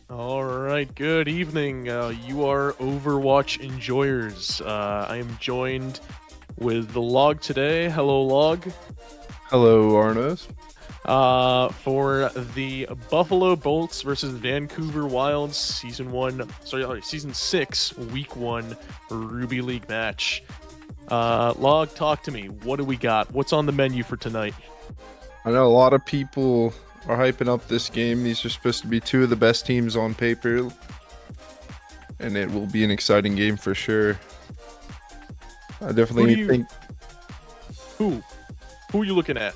All right, good evening. You are Overwatch enjoyers. I am joined with the Log today. Hello, Log. Hello, Arnos. For the Buffalo Bolts versus Vancouver Wilds season 6, week 1 Ruby League match. Log, talk to me. What do we got? What's on the menu for tonight? I know a lot of people are hyping up this game. These are supposed to be two of the best teams on paper, and it will be an exciting game for sure. I definitely think. Who are you looking at?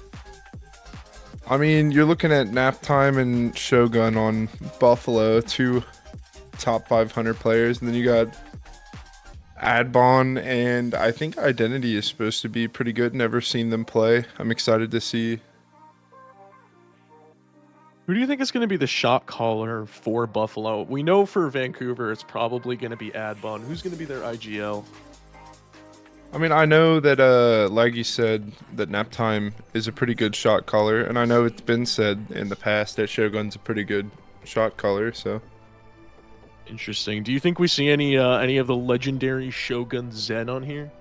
I mean, you're looking at Nap Time and Shogun on Buffalo, two top 500 players, and then you got Adbon, and I think Identity is supposed to be pretty good. Never seen them play. I'm excited to see. Who do you think is going to be the shot caller for Buffalo? We know for Vancouver it's probably going to be Adbon. Who's going to be their IGL? I mean, I know that Laggy said that Naptime is a pretty good shot caller, and I know it's been said in the past that Shogun's a pretty good shot caller, so. Interesting. Do you think we see any of the legendary Shogun Zen on here?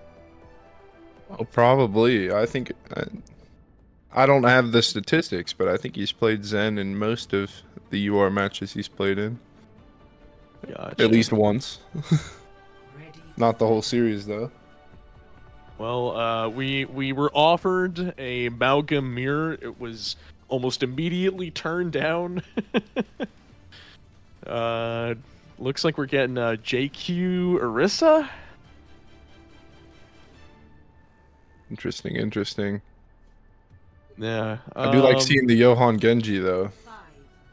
Oh, probably. I think I don't have the statistics, but I think he's played Zen in most of the UR matches he's played in. Gotcha. At least once. Not the whole series, though. Well, we were offered a Malgam mirror. It was almost immediately turned down. Looks like we're getting JQ Orisa. Interesting. Yeah. I do like seeing the Johan Genji, though.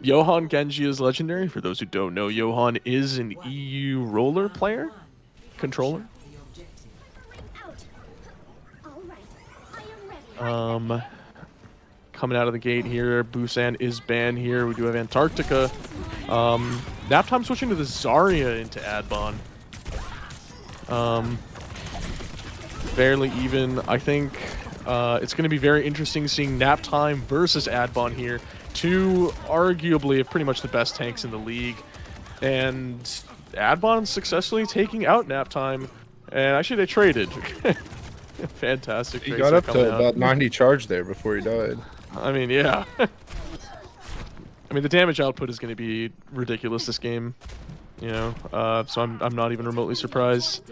Johan Genji is legendary. For those who don't know, Johan is an EU roller player, controller. Coming out of the gate here, Busan is banned here. We do have Antarctica. Naptime switching to the Zarya into Adbon. Fairly even. I think it's going to be very interesting seeing Naptime versus Adbon here. Two arguably pretty much the best tanks in the league. And Adbon successfully taking out Naptime. And actually they traded. Fantastic. He got up to about 90 charge there before he died. I mean, yeah. I mean, the damage output is going to be ridiculous this game, you know. So I'm not even remotely surprised.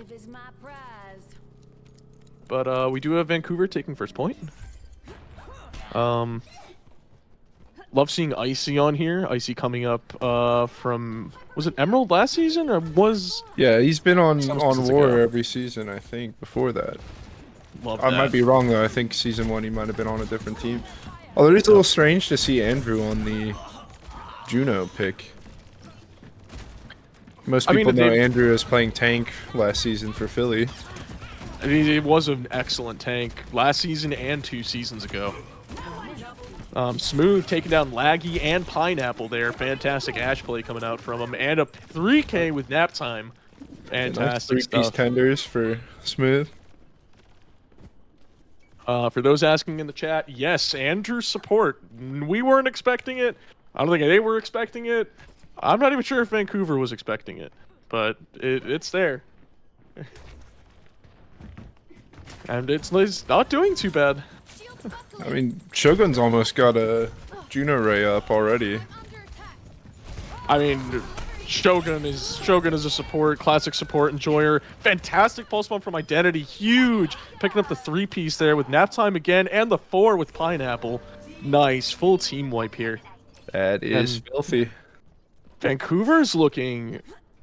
But we do have Vancouver taking first point. Love seeing Icy on here. Icy coming up from, was it Emerald last season or was? Yeah, he's been on War every season, I think, before that. Love that. I might be wrong though. I think season 1 he might have been on a different team. Although it is a little strange to see Andrew on the Juno pick. Most people know Andrew is playing tank last season for Philly. I mean, it was an excellent tank last season and 2 seasons ago. Smooth taking down Laggy and Pineapple there. Fantastic Ash play coming out from him. And a 3K with Naptime. Fantastic nice stuff. 3-piece tenders for Smooth. For those asking in the chat, yes, Andrew's support. We weren't expecting it. I don't think they were expecting it. I'm not even sure if Vancouver was expecting it, but it's there. And it's not doing too bad. I mean, Shogun's almost got a Juno Ray up already. I mean, Shogun is a support, classic support enjoyer. Fantastic pulse bomb from Identity, huge. Picking up the 3-piece there with Naptime again, and the 4 with Pineapple. Nice, full team wipe here. That is filthy. Vancouver's looking,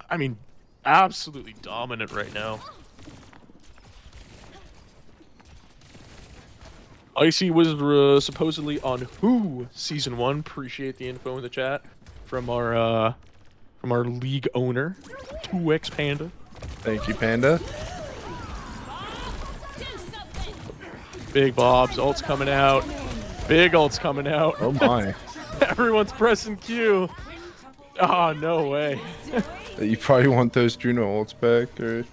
I mean, absolutely dominant right now. Icy was supposedly on Who Season 1. Appreciate the info in the chat from our league owner, 2X Panda. Thank you, Panda. Big Bob's ult's coming out. Big ult's coming out. Oh my. Everyone's pressing Q. Oh, no way. You probably want those Juno ults back, or...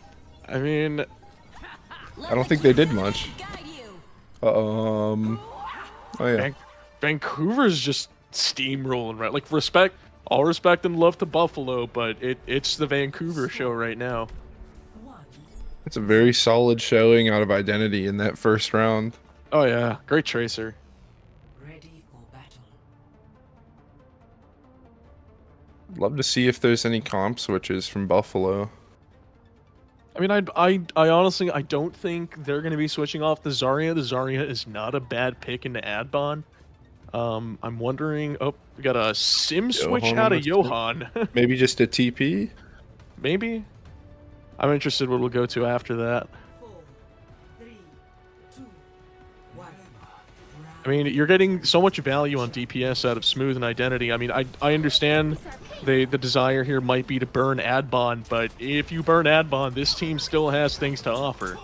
I mean... I don't think they did much. Oh yeah. Vancouver's just steamrolling, right? Like, respect... All respect and love to Buffalo, but it's the Vancouver show right now. It's a very solid showing out of Identity in that first round. Oh yeah, great tracer. Ready for battle. Love to see if there's any comp switches from Buffalo. I mean, I honestly, I don't think they're going to be switching off the Zarya. The Zarya is not a bad pick into Adbon. I'm wondering... Oh, we got a sim switch Johan out on of the Johan. Maybe just a TP? Maybe? I'm interested what we'll go to after that. 4, 3, 2, 1. I mean, you're getting so much value on DPS out of Smooth and Identity. I mean, I understand the desire here might be to burn Adbon, but if you burn Adbon, this team still has things to offer.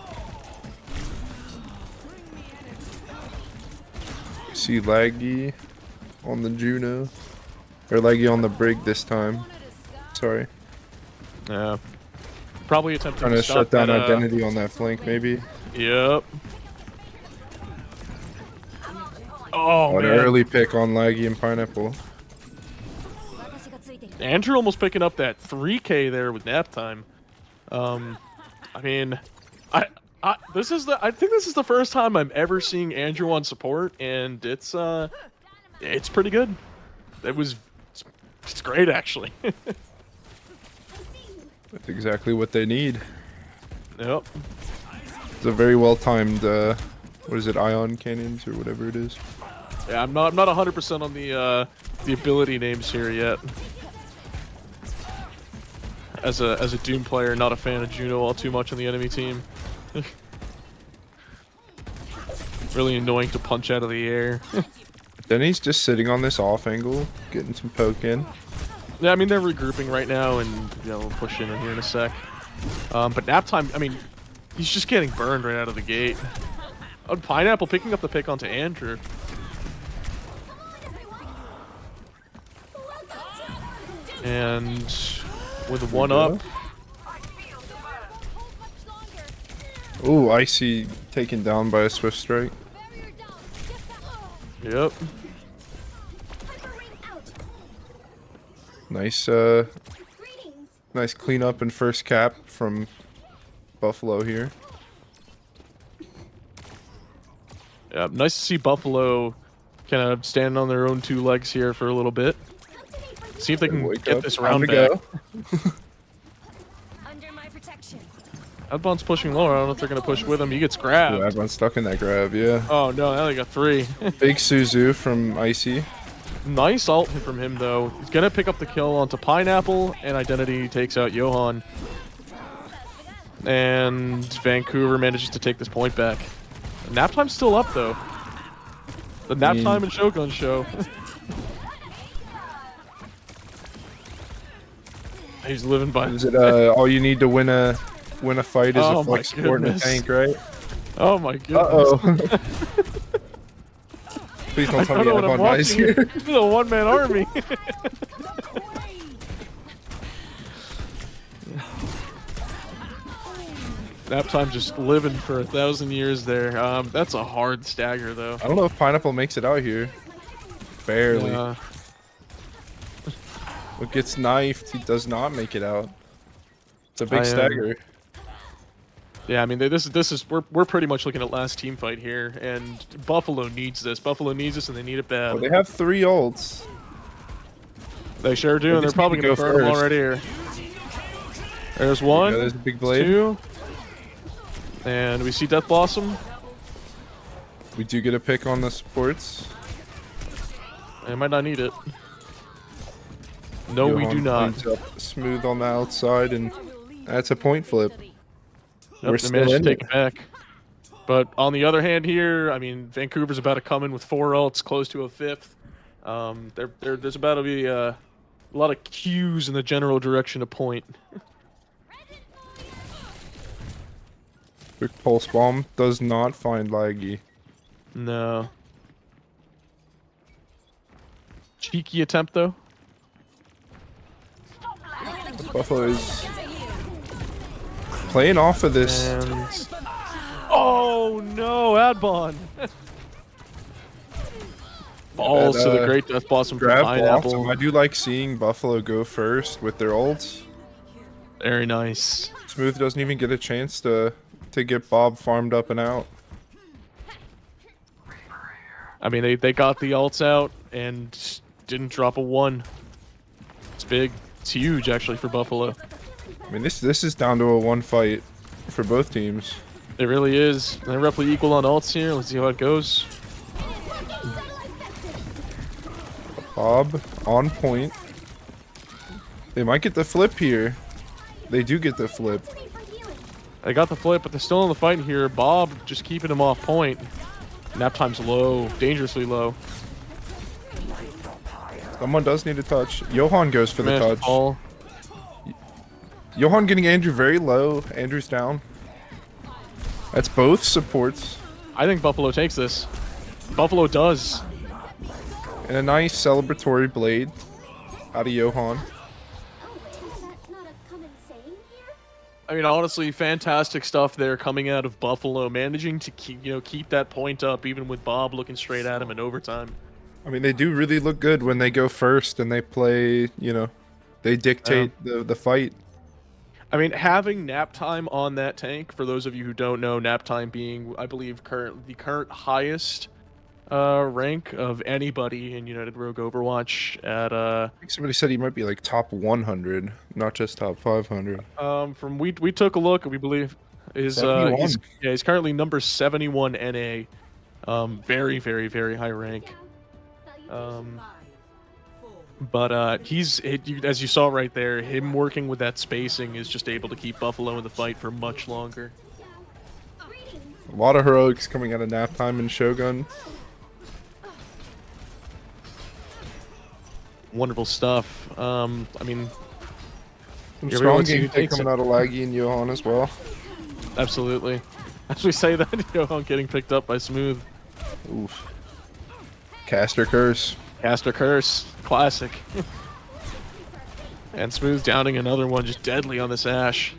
See Laggy on the Juno. Or Laggy on the Brig this time. Sorry. Yeah. Probably attempting Trying to stop shut down that, Identity on that flank, maybe. Yep. Oh, An man. early pick on Laggy and Pineapple. Andrew almost picking up that 3K there with nap time. I mean, I think this is the first time I'm ever seeing Andrew on support, and it's pretty good. It's great actually. That's exactly what they need. Yep. It's a very well timed what is it, ion cannons or whatever it is. Yeah, I'm not 100% on the ability names here yet. As a Doom player, not a fan of Juno all too much on the enemy team. Really annoying to punch out of the air. Then he's just sitting on this off angle, getting some poke in. Yeah, I mean they're regrouping right now, and we'll push in here in a sec. But nap time, I mean, he's just getting burned right out of the gate. Oh, Pineapple picking up the pick onto Andrew. And with one up. Ooh, Icy taken down by a swift strike. Yep. Nice nice cleanup and first cap from Buffalo here. Yeah, nice to see Buffalo kind of standing on their own two legs here for a little bit. See if they can Wake get up, this time round to back. go. Under my protection. Adbon's pushing lower. I don't know if they're going to push with him. He gets Ooh, grabbed. everyone's stuck in that grab, yeah. Oh, no. Now they got 3. Big Suzu from Icy. Nice ult from him, though. He's going to pick up the kill onto Pineapple, and Identity takes out Johan. And Vancouver manages to take this point back. Nap time's still up, though. The nap time and Shogun show. He's living by... Is it all you need to win a fight is Oh a my flex support and a goodness. tank, right? Oh my goodness. Uh-oh. Please don't tell me what I'm Adbon dies watching. here. This is a one-man army. Nap time just living for 1,000 years there. That's a hard stagger, though. I don't know if Pineapple makes it out here. Barely. What gets knifed, he does not make it out. It's a big stagger. Yeah, I mean, this is we're pretty much looking at last team fight here, and Buffalo needs this. Buffalo needs this, and they need it bad. Oh, they have 3 ults. They sure do, and they're just probably need to going to go burn them first. already here. There's one, Yeah, there's a big blade. 2, and we see Death Blossom. We do get a pick on the supports. I might not need it. No, we do Johan not. cleans up smooth on the outside, and that's a point flip. Nope, they still managed to in take it. it back. But on the other hand here, I mean, Vancouver's about to come in with 4 ults, close to a 5th. There's about to be a lot of cues in the general direction of point. Quick pulse bomb does not find Laggy. No. Cheeky attempt, though. Buffalo is playing off of this. And... Oh, no, Adbon. Falls to the That, Great Death Blossom from grab blossom. Pineapple. I do like seeing Buffalo go first with their ults. Very nice. Smooth doesn't even get a chance to get Bob farmed up and out. I mean, they got the ults out and didn't drop a 1. It's big. It's huge, actually, for Buffalo. I mean, this is down to a 1 fight for both teams. It really is. They're roughly equal on ults here. Let's see how it goes. Bob on point. They might get the flip here. They do get the flip. They got the flip, but they're still in the fight here. Bob just keeping him off point. Nap time's low, dangerously low. Someone does need a touch. Johan goes for the Smash touch. ball. Johan getting Andrew very low. Andrew's down. That's both supports. I think Buffalo takes this. Buffalo does. And a nice celebratory blade out of Johan. I mean, honestly, fantastic stuff there coming out of Buffalo, managing to keep that point up, even with Bob looking straight at him in overtime. I mean, they do really look good when they go first and they play, they dictate the fight. I mean, having nap time on that tank, for those of you who don't know, nap time being, I believe, the current highest rank of anybody in United Rogue Overwatch at I think somebody said he might be like top 100, not just top 500. from we took a look, we believe is he's currently number 71 NA. Very, very, very high rank. But as you saw right there, him working with that spacing is just able to keep Buffalo in the fight for much longer. A lot of heroics coming out of nap time and Shogun. Wonderful stuff. I mean, Some here we strong go, see who gameplay takes coming it. out of Laggy and Johan as well. Absolutely. As we say that, Johan getting picked up by Smooth. Oof. Caster curse. Caster Curse. Classic. And Smooth downing another one, just deadly on this Ashe.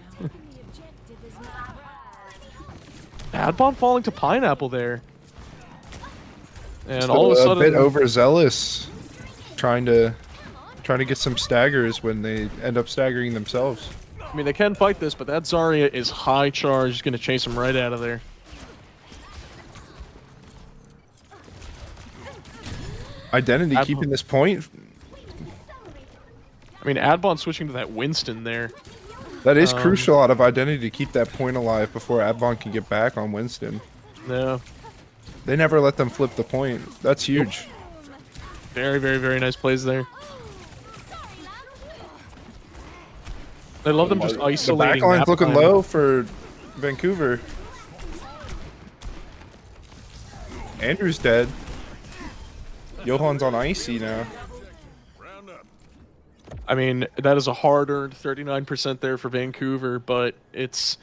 Adbon falling to Pineapple there. And Just all of a a sudden... bit overzealous, trying to get some staggers when they end up staggering themselves. I mean, they can fight this, but that Zarya is high charge. He's going to chase him right out of there. Identity Adbon. keeping this point. I mean, Adbon switching to that Winston there. That is crucial out of Identity to keep that point alive before Adbon can get back on Winston. No. They never let them flip the point. That's huge. Very, very, very nice plays there. I love them just The isolating. backline's nap looking time. low for Vancouver. Andrew's dead. Johan's on Icy now. I mean, that is a hard-earned 39% there for Vancouver, but it's,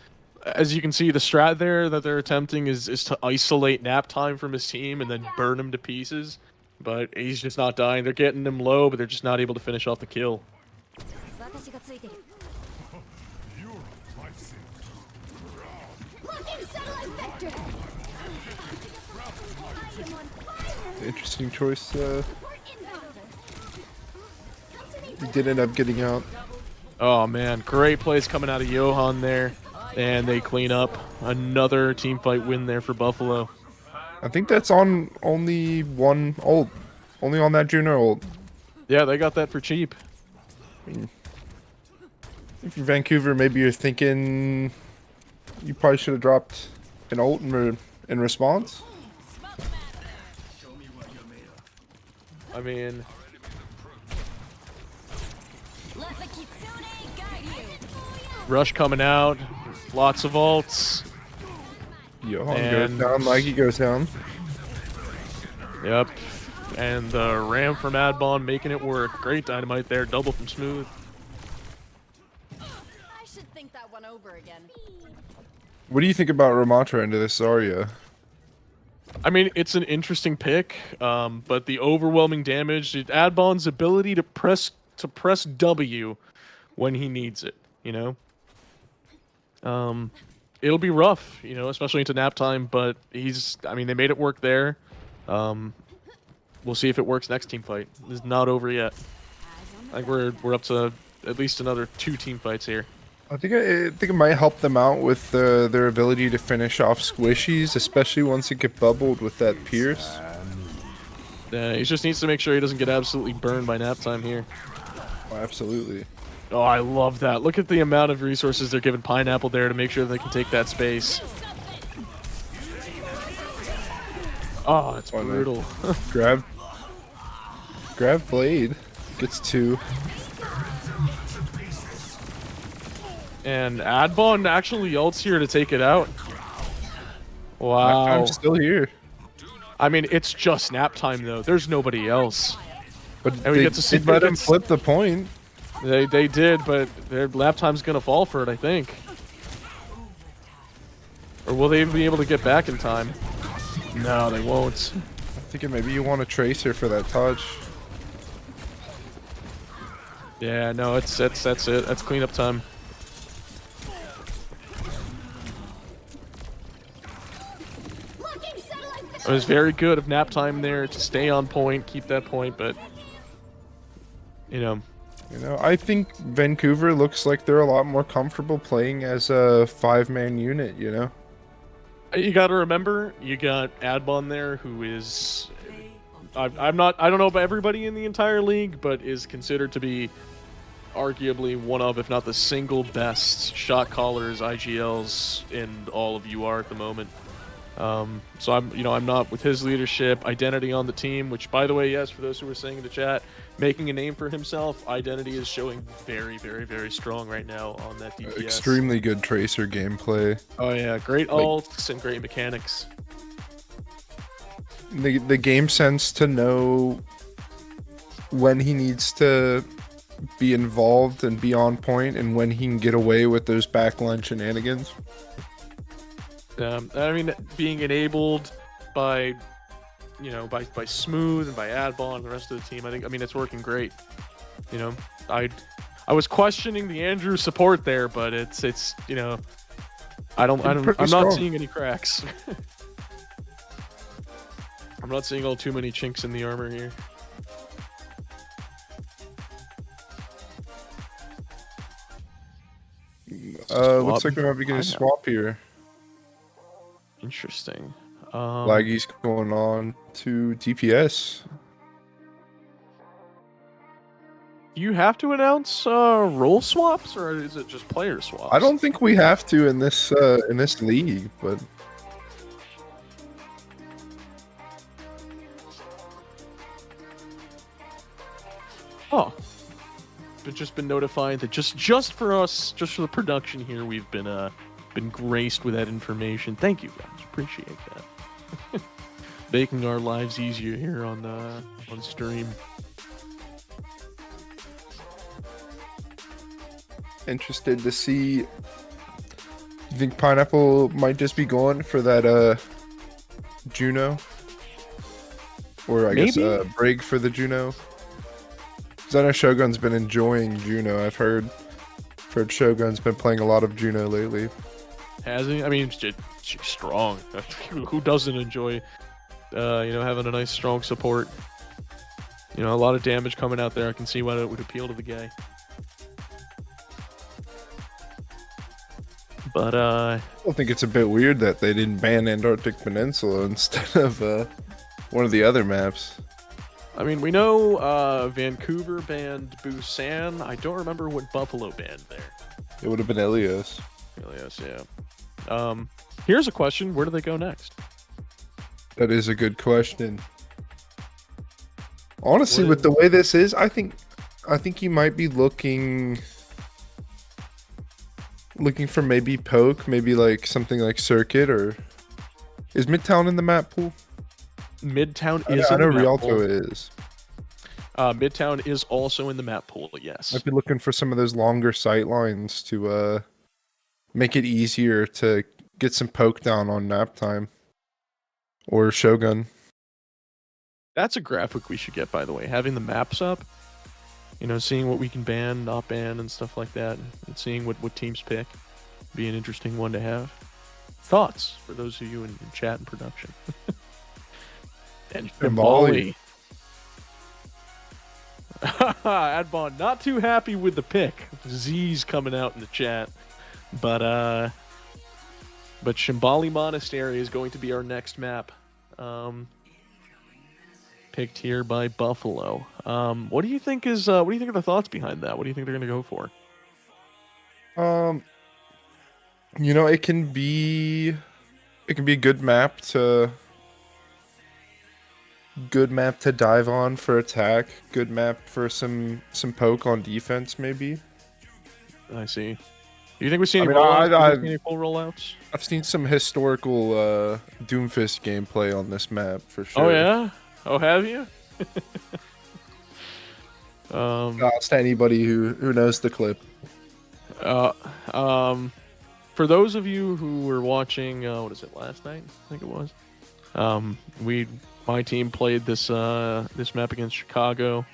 as you can see, the strat there that they're attempting is to isolate nap time from his team and then burn him to pieces. But he's just not dying. They're getting him low, but they're just not able to finish off the kill. Interesting choice. He did end up getting out. Oh man, great plays coming out of Johan there. And they clean up. Another team fight win there for Buffalo. I think that's on only one ult. Only on that Juno ult. Yeah, they got that for cheap. I mean, if you're Vancouver, maybe you're thinking you probably should have dropped an ult in response. I mean, Rush coming out, lots of ults. Johan And- goes down, Mikey goes down. Yep. And the ram from Adbon making it work. Great dynamite there, double from Smooth. I should think that one over again. What do you think about Ramatra into this Zarya? I mean, it's an interesting pick, but the overwhelming damage, Adbon's ability to press W when he needs it, you know? It'll be rough, you know, especially into nap time, but they made it work there. we'll see if it works next team fight. It's not over yet. I think we're up to at least another 2 team fights here. I think it might help them out with their ability to finish off squishies, especially once it get bubbled with that pierce. He just needs to make sure he doesn't get absolutely burned by nap time here. Oh, absolutely. Oh, I love that. Look at the amount of resources they're giving Pineapple there to make sure they can take that space. Oh, it's brutal. Grab blade. Gets 2. And Adbon actually ults here to take it out. Wow. I'm still here. I mean, it's just nap time though. There's nobody else. But And we they get to see did let him against- flip the point. They did, but their lap time's gonna fall for it, I think. Or will they even be able to get back in time? No, they won't. I'm thinking maybe you want a tracer for that touch. Yeah, no, that's it. That's cleanup time. It was very good of nap time there to stay on point, keep that point, but you know, I think Vancouver looks like they're a lot more comfortable playing as a 5-man unit, you got to remember you got Adbon there, who is I don't know about everybody in the entire league, but is considered to be arguably one of, if not the single best shot callers, IGLs in all of UR at the moment. So I'm not, with his leadership, Identity on the team, which, by the way, yes, for those who were saying in the chat, making a name for himself, Identity is showing very, very, very strong right now on that DPS. Extremely good tracer gameplay. Oh yeah, great ults and great mechanics. The game sense to know when he needs to be involved and be on point, and when he can get away with those backline shenanigans. I mean, being enabled by, by Smooth and by Adbon and the rest of the team, I mean, it's working great. I was questioning the Andrew support there, but it's I'm not seeing any cracks. I'm not seeing all too many chinks in the armor here. Looks like we might be getting a swap here. Interesting. Laggy's going on to DPS. Do you have to announce role swaps, or is it just player swaps? I don't think we have to in this league, but oh, but just been notified that just for us, just for the production here, we've been graced with that information. Thank you guys, appreciate that. Making our lives easier here on stream. interested to see. You think Pineapple might just be going for that Juno, or I guess Brig for the Juno? Because I know Shogun's been enjoying Juno. I've heard Shogun's been playing a lot of Juno lately. Has he? I mean, she's strong. Who doesn't enjoy, having a nice strong support? A lot of damage coming out there. I can see why it would appeal to the guy. But I think it's a bit weird that they didn't ban Antarctic Peninsula instead of one of the other maps. I mean, we know Vancouver banned Busan. I don't remember what Buffalo banned there. It would have been Ilios. Ilios, yeah. Here's a question: where do they go next? That is a good question. Honestly, with the way this is, I think you might be looking for maybe poke, maybe like something like circuit, or is Midtown in the map pool? Midtown is. I know Rialto is. Midtown is also in the map pool. Yes. I'd be looking for some of those longer sight lines to make it easier to get some poke down on nap time or Shogun. That's a graphic we should get, by the way. Having the maps up, seeing what we can ban, not ban, and stuff like that, and seeing what teams pick. Be an interesting one to have. Thoughts for those of you in chat and production. And Bali. Adbon not too happy with the pick. Z's coming out in the chat. But Shimbali Monastery is going to be our next map. Picked here by Buffalo. What do you think is what do you think are the thoughts behind that? What do you think they're gonna go for? You know, it can be a good map to dive on for attack, good map for some poke on defense maybe. I see. Do you think we see I any mean, rollouts? Do you I've see any full rollouts? I've seen some historical Doomfist gameplay on this map for sure. Oh yeah? Oh, have you? Props to anybody who knows the clip. For those of you who were watching, what is it, last night? I think it was. My team played this map against Chicago.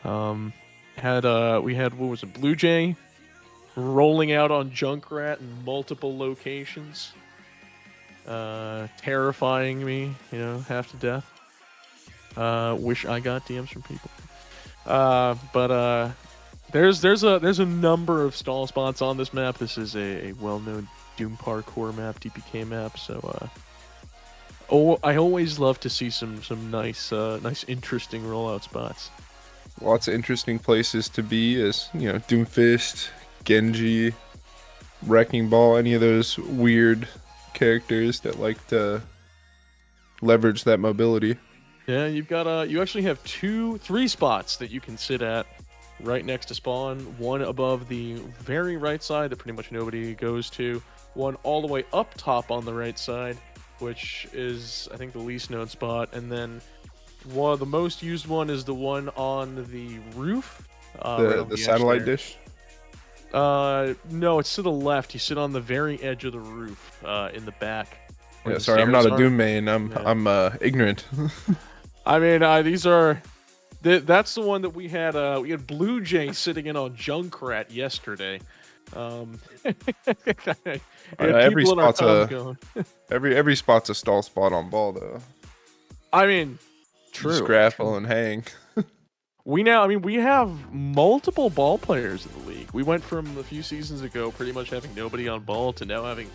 We had what was it, Blue Jay, rolling out on Junkrat in multiple locations, terrifying me, half to death. Wish I got DMs from people. But there's a number of stall spots on this map. This is a well-known Doom parkour map, DPK map. So I always love to see some nice interesting rollout spots. Lots of interesting places to be is, Doomfist, Genji, Wrecking Ball, any of those weird characters that like to leverage that mobility. Yeah, you actually have 3 spots that you can sit at right next to spawn. One above the very right side that pretty much nobody goes to. One all the way up top on the right side, which is, I think, the least known spot. And then the most used one is the one on the roof. Right on the satellite there. dish? No, it's to the left. You sit on the very edge of the roof, in the back. Yeah, sorry, I'm not a Doom main. I'm ignorant. I mean, that's the one that we had Blue Jay sitting in on Junkrat yesterday. Every spot's every spot's a stall spot on ball though. I mean, true. Just grapple and hang. We have multiple ball players in the league. We went from a few seasons ago pretty much having nobody on ball to now having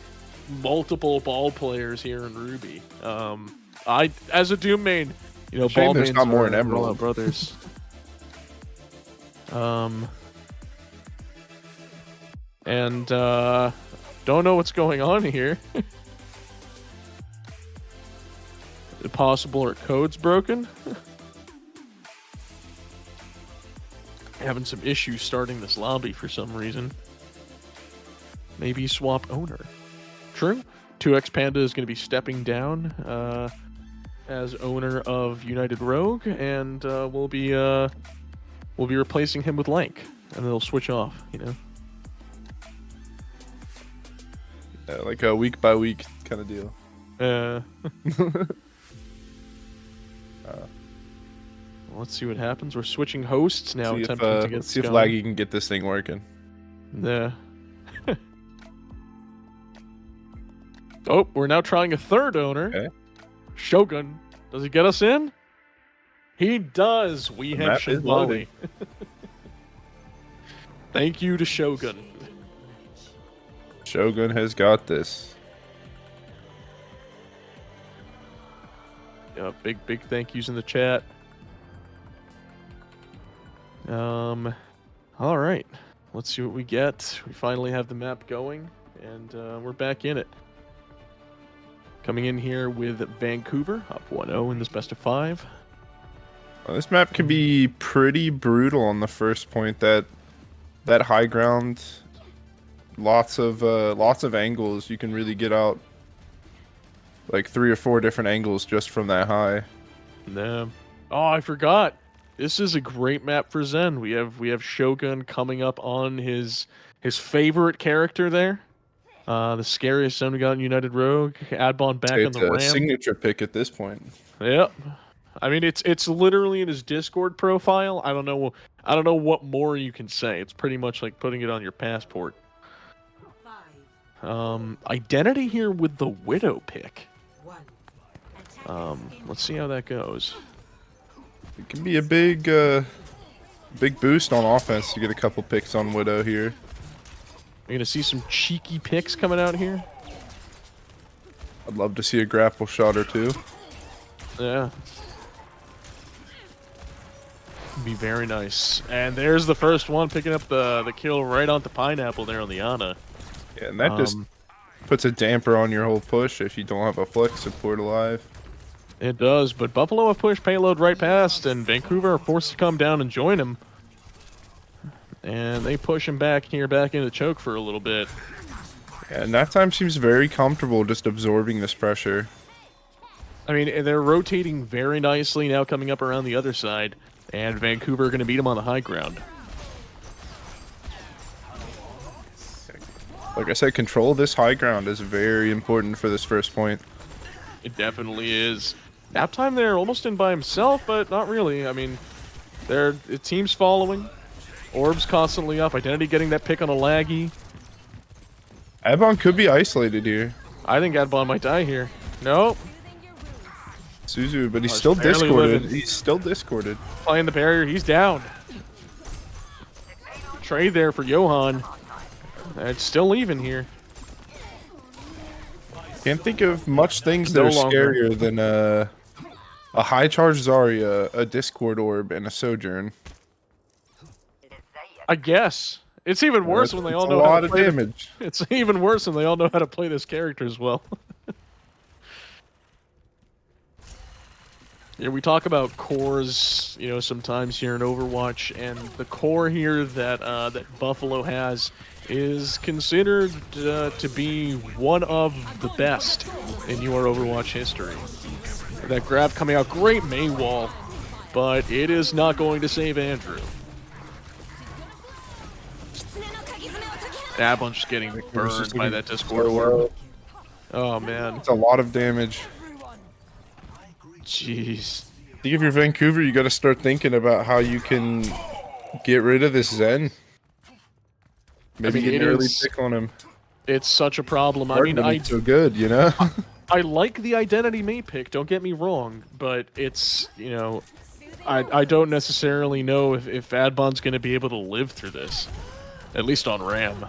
multiple ball players here in Ruby. I, as a Doom main, ball there's mains not more in are Emerald. Rollout brothers. And don't know what's going on here. Is it possible our code's broken? Having some issues starting this lobby for some reason. Maybe swap owner. True. 2X Panda is going to be stepping down as owner of United Rogue, and we'll be replacing him with Lank, and they'll switch off. Like a week by week kind of deal. Let's see what happens. We're switching hosts now. See Attempting to get let's see if Scum. Laggy can get this thing working. Yeah. Oh, we're now trying a third owner. Okay. Shogun. Does he get us in? He does. We have map is Shimbali. loading. Thank you to Shogun. Shogun has got this. Yeah, big thank yous in the chat. All right. Let's see what we get. We finally have the map going, and we're back in it. Coming in here with Vancouver, up 1-0 in this best of 5. Well, this map can be pretty brutal on the first point. That high ground, lots of angles. You can really get out like 3 or 4 different angles just from that high. No. Oh, I forgot. This is a great map for Zen. We have Shogun coming up on his favorite character there. The scariest Zen we got in United Rogue. Adbon back on the It's a Ram. signature pick at this point. Yep. I mean, it's literally in his Discord profile. I don't know what more you can say. It's pretty much like putting it on your passport. 5, Identity here with the Widow pick. 1. Let's see how that goes. It can be a big big boost on offense to get a couple picks on Widow here. We're gonna see some cheeky picks coming out here. I'd love to see a grapple shot or two. Yeah. Be very nice. And there's the first one, picking up the kill right onto Pineapple there on the Ana. Yeah, and that just puts a damper on your whole push if you don't have a flex support alive. It does, but Buffalo have pushed payload right past, and Vancouver are forced to come down and join him. And they push him back here, back into choke for a little bit. Yeah, and that time seems very comfortable just absorbing this pressure. I mean, they're rotating very nicely now, coming up around the other side, and Vancouver are going to beat him on the high ground. Like I said, control this high ground is very important for this first point. It definitely is. Nap time there, almost in by himself, but not really. I mean, the team's following. Orb's constantly up. Identity getting that pick on a laggy. Adbon could be isolated here. I think Adbon might die here. Nope. Suzu, but he's Oh, still barely discorded. living. He's still discorded. Playing the barrier. He's down. Trade there for Johan. It's still even here. Can't think of much things that No are longer. scarier than a high charge Zarya, a Discord Orb, and a Sojourn. I guess. It's even worse when they all It's know a how lot to of play. damage. It's even worse when they all know how to play this character as well. Yeah, we talk about cores, you know, sometimes here in Overwatch, and the core here that that Buffalo has is considered to be one of the best in your Overwatch history. That grab coming out, great Mei wall, but it is not going to save Andrew. Adbon's just getting burned by that Discord orb. Oh man, It's a lot of damage. jeez. I think if you're Vancouver, you got to start thinking about how you can get rid of this Zen. Maybe mean, get it an early is- pick on him. It's such a problem. I Hard mean, when he's so good, you know. I like the Identity May pick, don't get me wrong, but it's, you know, I don't necessarily know if Adbon's going to be able to live through this. At least on RAM.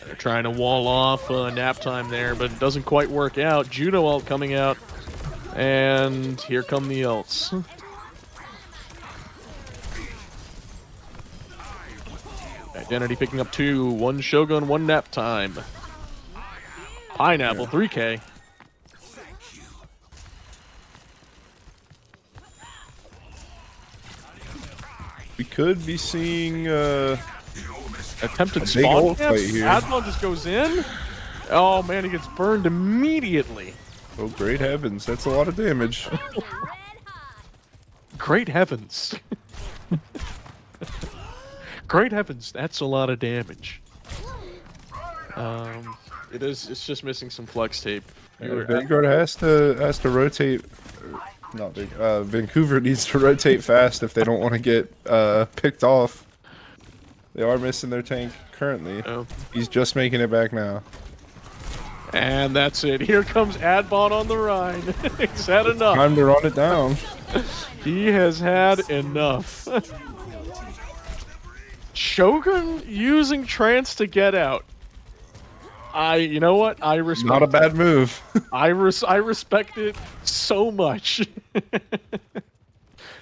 They're trying to wall off nap time there, but it doesn't quite work out. Juno ult coming out, and here come the ults. Identity picking up 2, 1 Shogun, 1 nap time. Pineapple, 3K. We could be seeing Attempted big spawn ult camp. fight here. Adbon just goes in. Oh man, he gets burned immediately. oh great heavens, that's a lot of damage. Great heavens. Great heavens, that's a lot of damage. It's just missing some flex tape. Vanguard has to rotate. Not big. Vancouver needs to rotate fast if they don't want to get picked off. They are missing their tank currently. Oh. He's just making it back now. And that's it. Here comes Adbon on the ride. He's had enough. Time to run it down. He has had enough. Shogun using trance to get out. You know what? I respect. Not a bad move. I respect it so much.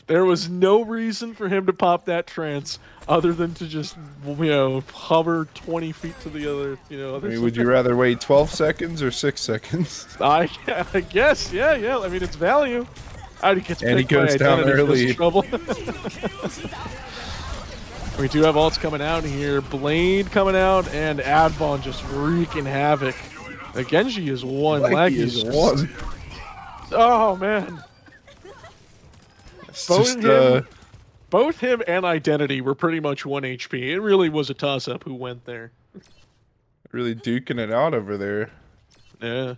There was no reason for him to pop that trance other than to just, you know, hover 20 feet to the other, you know. I Other mean, side. would you rather wait 12 seconds or 6 seconds? I guess, yeah. I mean, it's value. He gets And he picked by goes down Identity, goes early. Trouble. We do have ults coming out here. Blade coming out, and Adbon just wreaking havoc. The Genji is one. Like Laggy's he's one. Oh man. It's Both just, Both him and Identity were pretty much 1 HP. It really was a toss-up who went there. really duking it out over there. Yeah.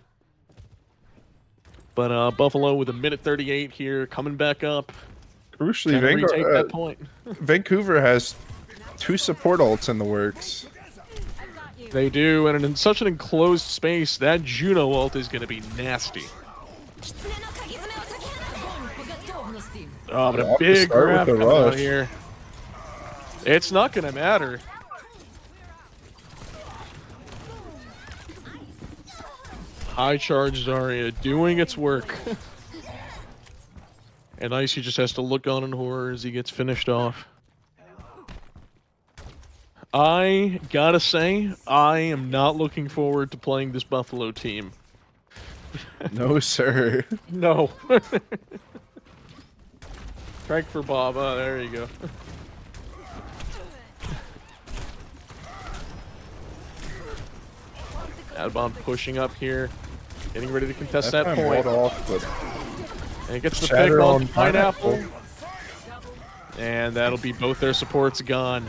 But Buffalo with a minute 38 here, coming back up. Crucially, Trying to retake that Vanguard, point. Vancouver has 2 support ults in the works. They do, and in such an enclosed space, that Juno ult is going to be nasty. Oh, but Yeah, a off the big start grab with the coming out rush. here. It's not gonna matter. High charge Zarya doing its work. And Icy just has to look on in horror as he gets finished off. I gotta say, I am not looking forward to playing this Buffalo team. No, sir. No. Crank for Bob. Oh, there you go. Adbon pushing up here. Getting ready to contest that time point. walled off, but And it gets the pick Shatter on on Pineapple. Pineapple. And that'll be both their supports gone.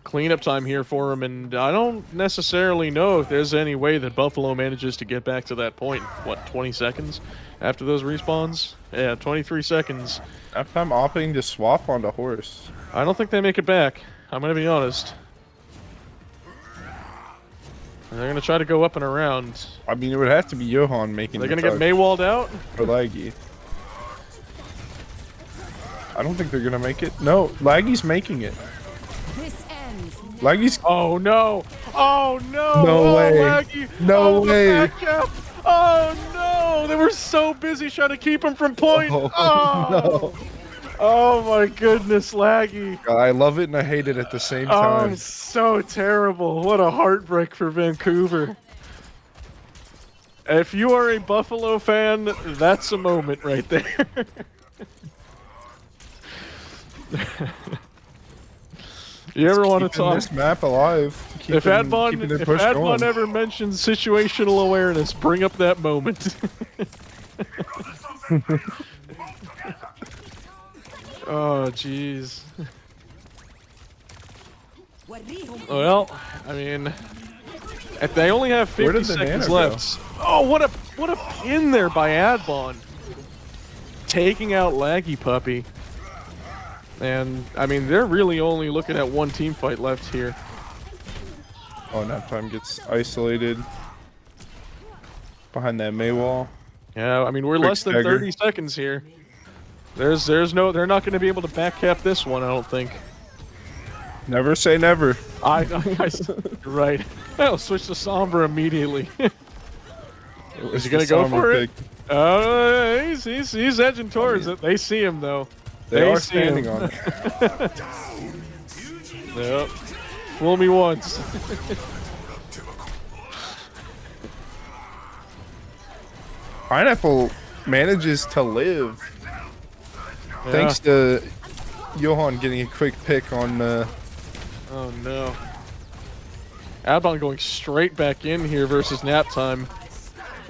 Cleanup time here for him, and I don't necessarily know if there's any way that Buffalo manages to get back to that point. What, 20 seconds after those respawns? Yeah, 23 seconds. after I'm opting to swap onto horse. I don't think they make it back. I'm going to be honest. And they're going to try to go up and around. I mean, it would have to be Johan making. They're the going to get touch Maywalled out? for Laggy. I don't think they're gonna make it. No, Laggy's making it. This ends. Laggy's. Oh no! Oh no! No Oh, way. Laggy. No Oh, the way. back cap. Oh no! They were so busy trying to keep him from point. Oh, Oh my goodness, Laggy. I love it and I hate it at the same Oh, time. so terrible. What a heartbreak for Vancouver. If you are a Buffalo fan, that's a moment right there. You ever want to Keeping talk? this map alive? If keeping Adbon, the if push Adbon going. ever mentions situational awareness, bring up that moment. Oh, jeez. Well, I mean, if they only have Where 50 did the seconds nano go? left. Oh, what a pin there by Adbon. Taking out Laggy Puppy. And, I mean, they're really only looking at one team fight left here. Oh, Naptime gets isolated behind that Maywall. Yeah, I mean, we're Quick less than stagger. 30 seconds here. There's no, they're not going to be able to backcap this one, I don't think. Never say never. You're right. I'll switch to Sombra immediately. Is he gonna go for it? He's edging towards it. They see him though. They are see standing him. on it. Yep. Fool me once. Pineapple manages to live thanks to Johan getting a quick pick on. Oh no. Adbon going straight back in here versus nap time.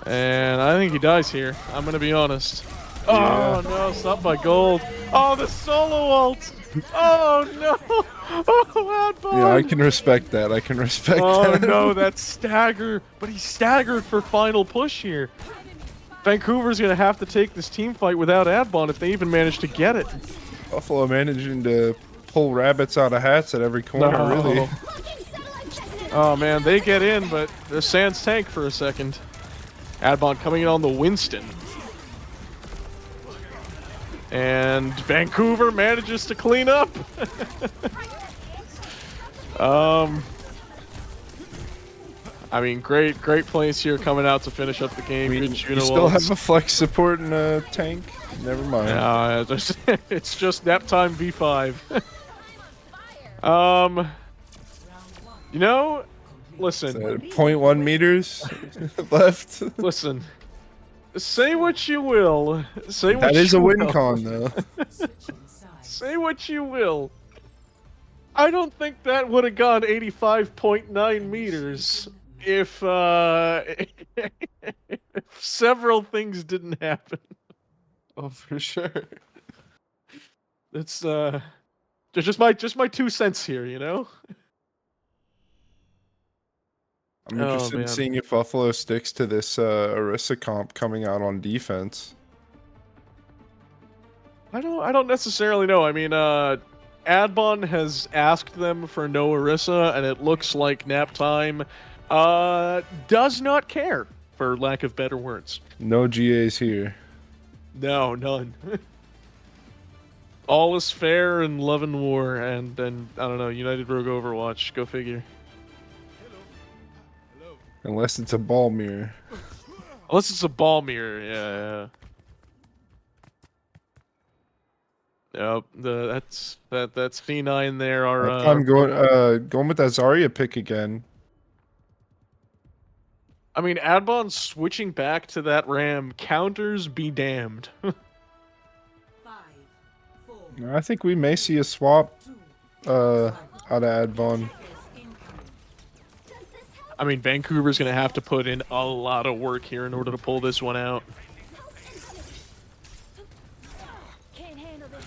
And I think he dies here. I'm gonna be honest. Oh no, stopped by gold. Oh, the solo ult! Oh no! Oh, Adbon! Yeah, I can respect that. I can respect Oh that. no, that stagger! But he staggered for final push here. Vancouver's gonna have to take this team fight without Adbon if they even manage to get it. Buffalo managing to pull rabbits out of hats at every corner, No. really. Oh man, they get in, but there's Sans tank for a second. Adbon coming in on the Winston. And Vancouver manages to clean up. I mean, great plays here coming out to finish up the game. Good You Juno still ults. have a flex support and a tank? Never mind. It's just nap time V5. You know, listen, 0.1 meters left. listen. Say what you will. Say what That is you a win will. con, though. Say what you will. I don't think that would have gone 85.9 meters if if several things didn't happen. Oh, for sure. It's just my 2 cents here, you know? I'm Oh, interested in man. seeing if Buffalo sticks to this Orisa comp coming out on defense. I don't necessarily know. I mean, Adbon has asked them for no Orisa, and it looks like Nap Time does not care. for lack of better words. No GAs here. No, none. All is fair in love and war, and I don't know, United Rogue Overwatch. Go figure. Unless it's a ball mirror. Unless it's a ball mirror, yeah. Yep, that's C9 there. I'm going with that Zarya pick again. I mean, Adbon switching back to that Ram counters be damned. 5, 4, I think we may see a swap 2, out of Adbon. incoming. I mean, Vancouver's gonna have to put in a lot of work here in order to pull this one out. Can't handle the heat.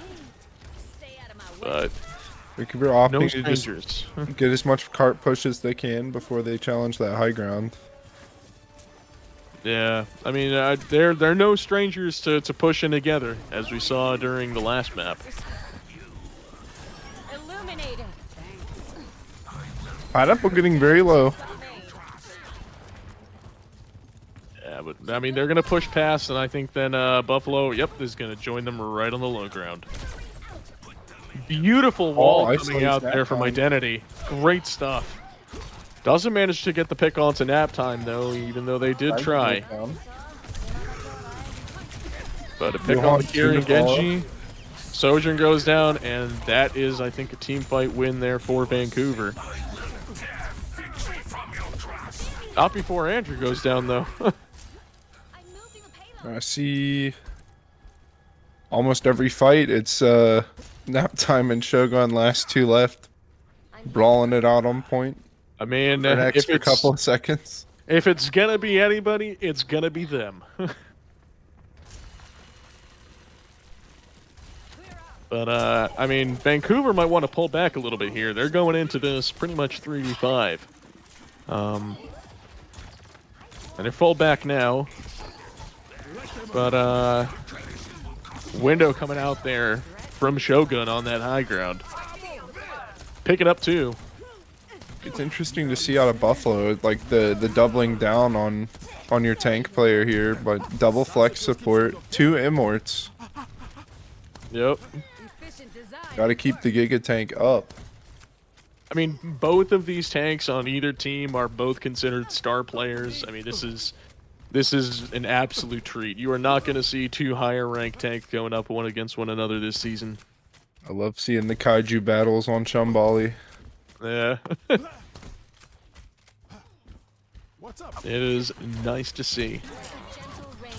Stay out of my way. But Vancouver no opting to just strangers. get as much cart push as they can before they challenge that high ground. Yeah, I mean, they're no strangers to pushing together, as we saw during the last map. Illuminated. Pineapple getting very low. Yeah, but I mean, they're gonna push past, and I think then Buffalo, yep, is gonna join them right on the low ground. Beautiful wall coming isolates out that there from time. Identity. Great stuff. Doesn't manage to get the pick onto nap time though, even though they did try. But a pick on the Kieran Genji. Sojourn goes down, and that is, I think, a team fight win there for Vancouver. Not before Andrew goes down though. I'm moving the payload. I see almost every fight. It's nap time and Shogun last two left, brawling it out on point I mean, for an if extra it's, couple of seconds. if it's gonna be anybody, it's gonna be them. But, I mean, Vancouver might want to pull back a little bit here. They're going into this pretty much 3v5. And they're full back now. But, window coming out there from Shogun on that high ground. Picking up two. It's interesting to see out of Buffalo, like the doubling down on your tank player here, but double flex support, 2 immorts. Yep. Efficient design. Got to keep the Giga tank up. I mean, both of these tanks on either team are both considered star players. I mean, this is an absolute treat. You are not going to see two higher ranked tanks going up one against one another this season. I love seeing the kaiju battles on Shambali. Yeah. It is nice to see. Gentle rain.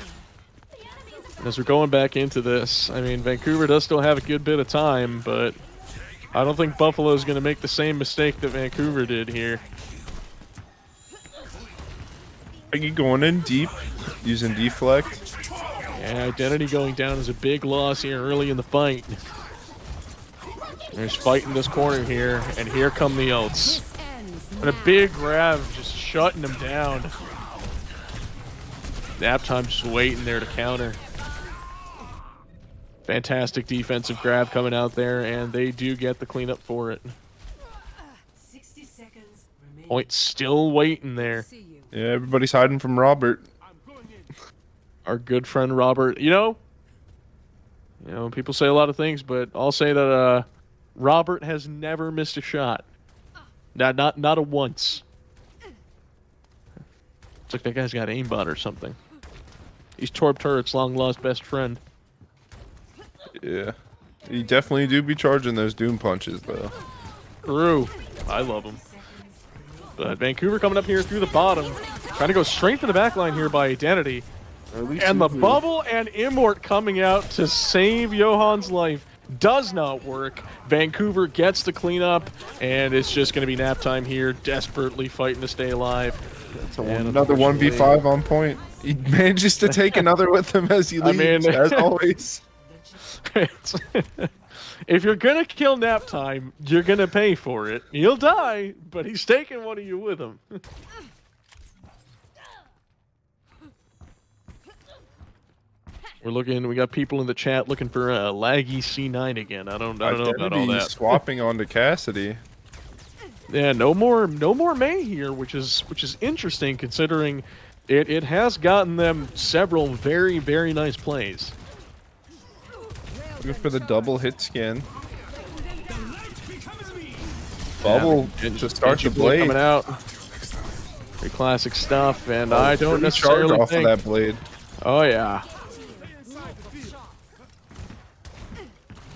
And as we're going back into this, I mean, Vancouver does still have a good bit of time, but I don't think Buffalo is going to make the same mistake that Vancouver did here. Are you going in deep, using deflect? Yeah, Identity going down is a big loss here early in the fight. There's fight in this corner here, and here come the ults. This ends And a big grab just shutting him down. Nap time just waiting there to counter. Fantastic defensive grab coming out there, and they do get the cleanup for it. 60 seconds remaining. Point still waiting there. See you. Yeah, everybody's hiding from Robert. Our good friend Robert. You know, people say a lot of things, but I'll say that Robert has never missed a shot. Not a once. It's like that guy's got aimbot or something. He's Torb Turret's long lost best friend. Yeah. You definitely do be charging those Doom punches, though. True. I love him. But Vancouver coming up here through the bottom. Trying to go straight to the back line here by Identity. And the bubble and Immort coming out to save Johan's life does not work. Vancouver gets the cleanup, and it's just going to be nap time here, desperately fighting to stay alive. And Another 1v5 on point. He manages to take another with him as he I leaves, mean- as always. If you're going to kill nap time, you're going to pay for it. He'll die, but he's taking one of you with him. We got people in the chat looking for a laggy C9 again. I don't know about all Identity that. swapping onto Cassidy. Yeah, no more May here, which is interesting considering It has gotten them several very, very nice plays. Looking for the double hit scan. Bubble to start the blade. Coming out. Very classic stuff, and I don't Free charge necessarily off think... of that blade. Oh, yeah.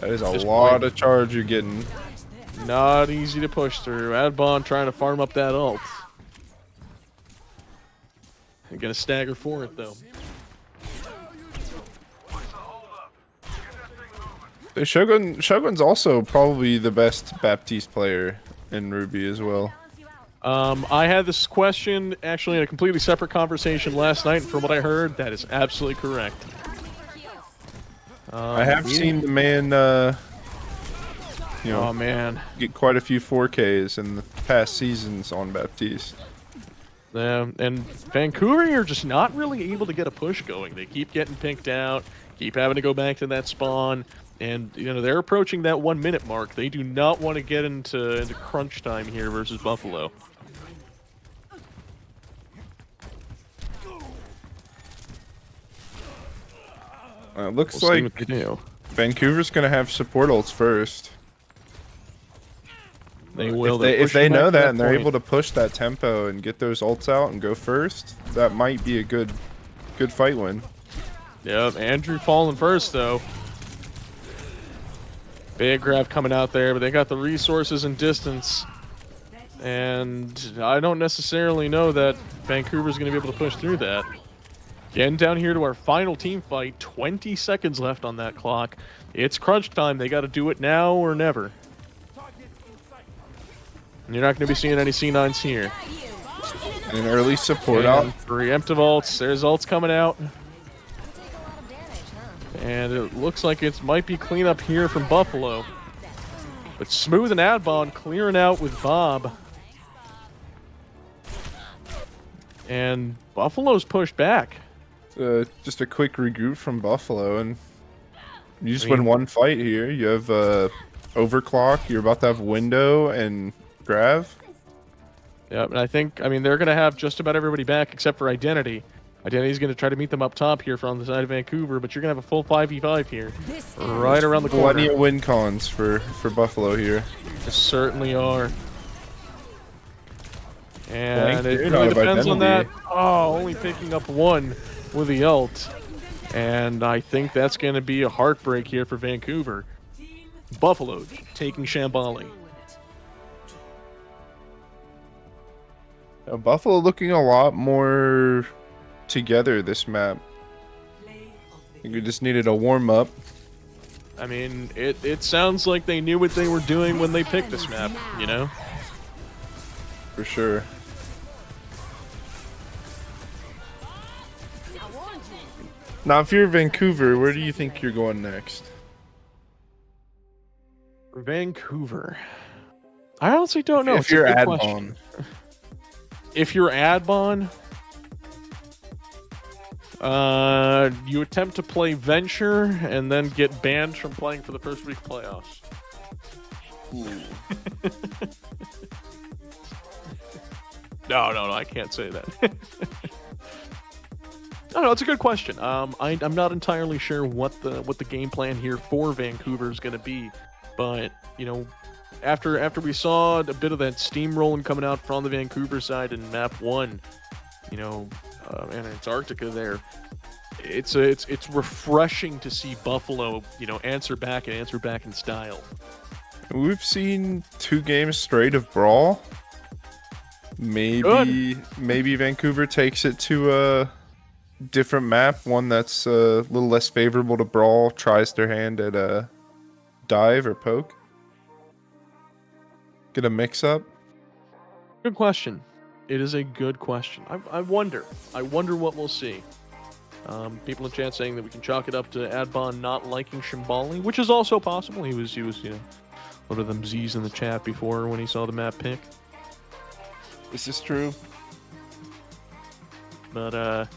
That is a Just lot blade. of charge you're getting. Not easy to push through. Adbon trying to farm up that ult. They're gonna stagger for it, though. Shogun's also probably the best Baptiste player in Ruby as well. I had this question actually in a completely separate conversation last night, and from what I heard, that is absolutely correct. I have seen the man, Oh man, get quite a few 4Ks in the past seasons on Baptiste. yeah, and Vancouver are just not really able to get a push going. They keep getting pinked out, keep having to go back to that spawn, and you know they're approaching that 1 minute mark. They do not want to get into crunch time here versus Buffalo. Looks We'll see like what they do. Vancouver's gonna have support ults first. They will. If they know that and they're able to push that tempo and get those ults out and go first, that might be a good fight win. Yep, Andrew falling first though. Big grab coming out there, but they got the resources and distance. And I don't necessarily know that Vancouver's going to be able to push through that. Getting down here to our final team fight, 20 seconds left on that clock. It's crunch time. They got to do it now or never. And you're not going to be seeing any C9s here. And an early support out. Preemptive ults. There's ults coming out. And it looks like it might be cleanup here from Buffalo. But Smooth and Adbon clearing out with Bob. And Buffalo's pushed back. Just a quick regroup from Buffalo, and you just win one fight here. You have overclock. You're about to have window and Grav. Yeah, and I mean, they're going to have just about everybody back except for Identity. Identity's going to try to meet them up top here from the side of Vancouver, but you're going to have a full 5v5 here, right around the corner. Plenty of win cons for Buffalo here. They certainly are. And Blank it dude really out of depends on that. Identity. Oh, only picking up one with the ult. And I think that's going to be a heartbreak here for Vancouver. Buffalo taking Shambali. Buffalo looking a lot more together this map. I think we just needed a warm up. I mean, it sounds like they knew what they were doing when they picked this map, you know? For sure. Now, if you're Vancouver, where do you think you're going next? Vancouver. I honestly don't know. If It's a you're good Adbon. question. If you're Adbon, you attempt to play Venture and then get banned from playing for the first week playoffs. No, I can't say that. I don't know. It's a good question. I'm not entirely sure what the game plan here for Vancouver is going to be, but you know, after we saw a bit of that steamrolling coming out from the Vancouver side in Map 1, you know, and Antarctica there, it's refreshing to see Buffalo, you know, answer back in style. We've seen 2 games straight of Brawl. Maybe Vancouver takes it to a different map, one that's a little less favorable to Brawl, tries their hand at a dive or poke. Get a mix up. Good question. It is a good question. I wonder what we'll see. People in chat saying that we can chalk it up to Adbon not liking Shambali, which is also possible. He was, you know, one of them Z's in the chat before when he saw the map pick. This is true. But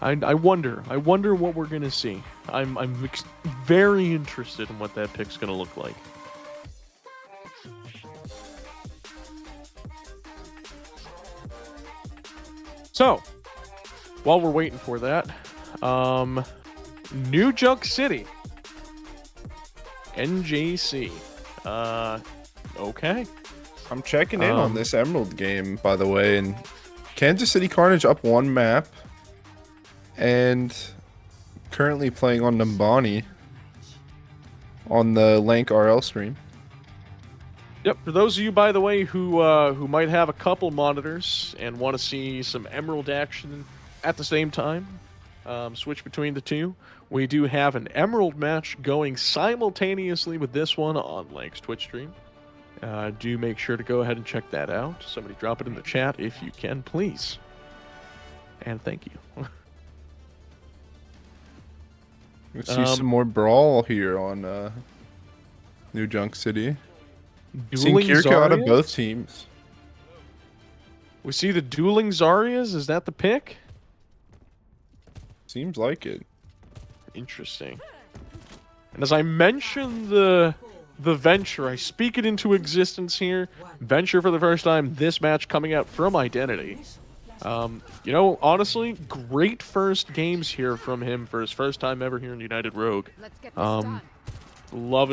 I wonder what we're gonna see. I'm very interested in what that pick's gonna look like. So, while we're waiting for that, New Junk City, NJC. Okay. I'm checking in on this Emerald game, by the way, and Kansas City Carnage up 1 map, and currently playing on Nambani on the Lank RL stream. Yep. For those of you, by the way, who might have a couple monitors and want to see some Emerald action at the same time, switch between the two. We do have an Emerald match going simultaneously with this one on Lank's Twitch stream. Do make sure to go ahead and check that out. Somebody drop it in the chat if you can, please. And thank you. Let's see some more brawl here on New Junk City. Seeing Dueling Kirka out of Zarya? both teams. We see the dueling Zaryas. Is that the pick? Seems like it. Interesting. And as I mentioned the Venture, I speak it into existence here. Venture for the first time, this match coming out from Identity. You know, honestly, great first games here from him for his first time ever here in United Rogue. Let's get this done.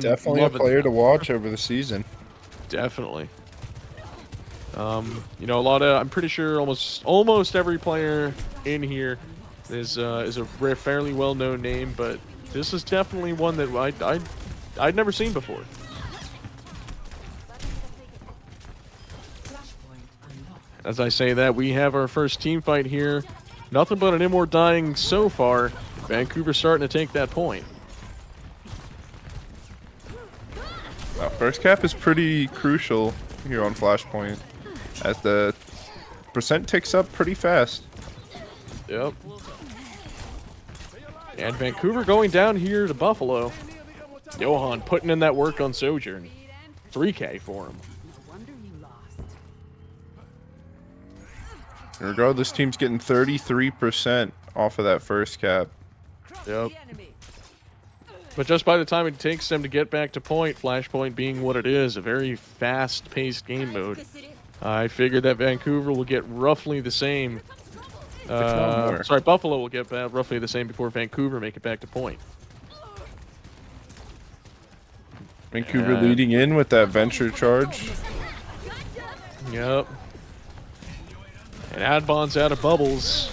Definitely a player to watch over the season. Definitely. You know, I'm pretty sure almost every player in here is a fairly well-known name, but this is definitely one that I'd never seen before. As I say that, we have our first team fight here. Nothing but an Immort dying so far. Vancouver starting to take that point. First cap is pretty crucial here on Flashpoint, as the percent ticks up pretty fast. Yep. And Vancouver going down here to Buffalo. Johan putting in that work on Sojourn. 3K for him. Regardless, team's getting 33% off of that first cap. Yep. But just by the time it takes them to get back to point, Flashpoint being what it is, a very fast-paced game mode, I figured that Vancouver will get roughly the same. Sorry, Buffalo will get roughly the same before Vancouver make it back to point. Vancouver leading in with that Venture charge. Yep. And Adbon's out of bubbles.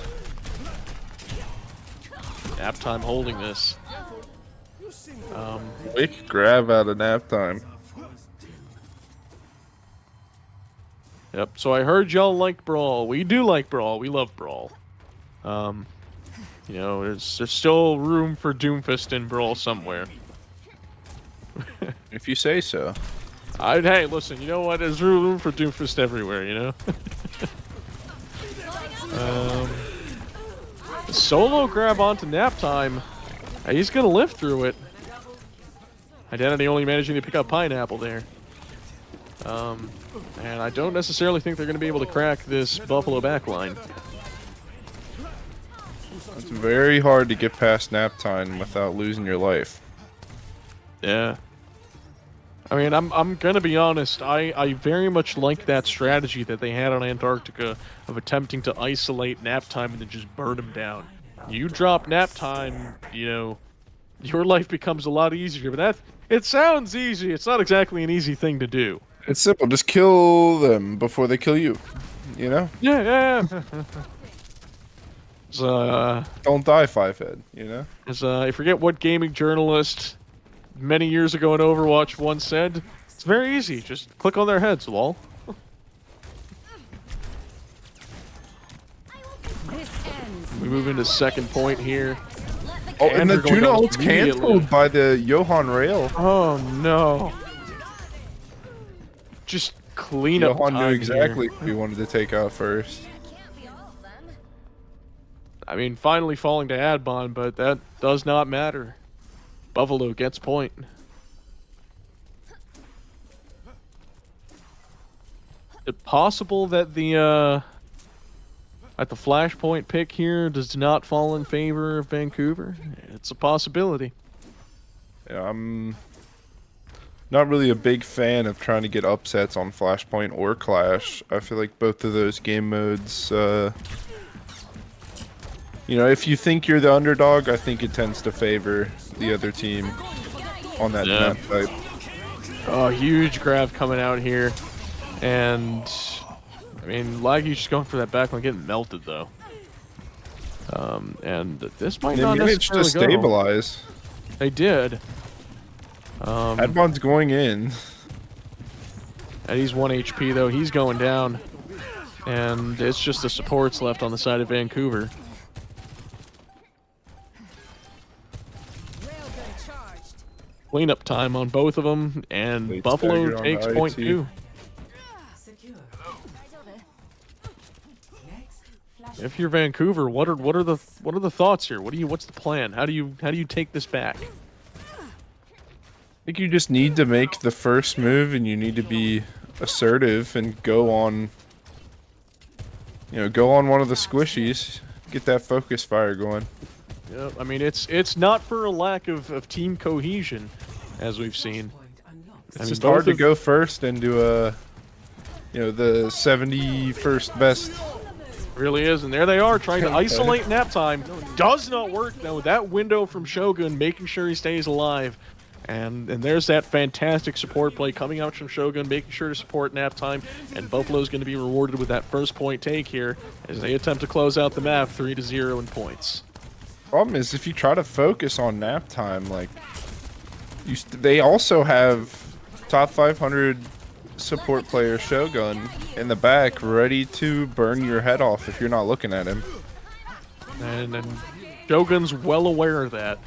Nap time holding this. Quick grab out of nap time. Yep, so I heard y'all like Brawl. We do like Brawl. We love Brawl. You know, there's still room for Doomfist in Brawl somewhere. If you say so. Hey, listen, you know what? There's room for Doomfist everywhere, you know? Solo grab onto nap time. He's gonna live through it. Identity only managing to pick up Pineapple there. And I don't necessarily think they're gonna be able to crack this Buffalo backline. It's very hard to get past nap time without losing your life. Yeah. I mean, I'm gonna be honest. I very much like that strategy that they had on Antarctica of attempting to isolate nap time and then just burn them down. You drop nap time, you know, your life becomes a lot easier. But it sounds easy. It's not exactly an easy thing to do. It's simple. Just kill them before they kill you. You know? Yeah. Don't die, Fivehead. You know? I forget what gaming journalist many years ago in Overwatch once said, it's very easy. Just click on their heads, lol. We move into second point here. Oh, and the they're going Tuna down ult's immediately. canceled by the Johan rail. Oh no. Just clean up Johan knew time exactly here. who he wanted to take out first. Can't be all of them. I mean, finally falling to Adbon, but that does not matter. Buffalo gets point. Is it possible that the Flashpoint pick here does not fall in favor of Vancouver? It's a possibility. Yeah, I'm not really a big fan of trying to get upsets on Flashpoint or Clash. I feel like both of those game modes You know, if you think you're the underdog, I think it tends to favor the other team on that Yeah. map type. Oh, huge grab coming out here. And, I mean, Laggy's just going for that backline, getting melted, though. And this might They not managed to necessarily go. stabilize. They did. Adbon's going in. And he's 1 HP, though. He's going down. And it's just the supports left on the side of Vancouver. Railgun charged. Cleanup time on both of them, and Late Buffalo stagger on takes the point IT. 2. Secure. Right over. Next, flash. If you're Vancouver, what are the thoughts here? What's the plan? How do you take this back? I think you just need to make the first move, and you need to be assertive and go on. You know, go on one of the squishies. Get that focus fire going. Yeah, I mean it's not for a lack of team cohesion, as we've seen. Point unlocked. It's I mean, just hard both to of- go first and do a, you know, the 71st best. Really is, and there they are trying to isolate nap time. Does not work though. That window from Shogun making sure he stays alive. And there's that fantastic support play coming out from Shogun, making sure to support nap time. And Buffalo's going to be rewarded with that first point take here as they attempt to close out the map 3-0 in points. Problem is, if you try to focus on nap time, like, they also have top 500 support player Shogun in the back, ready to burn your head off if you're not looking at him. And Shogun's well aware of that.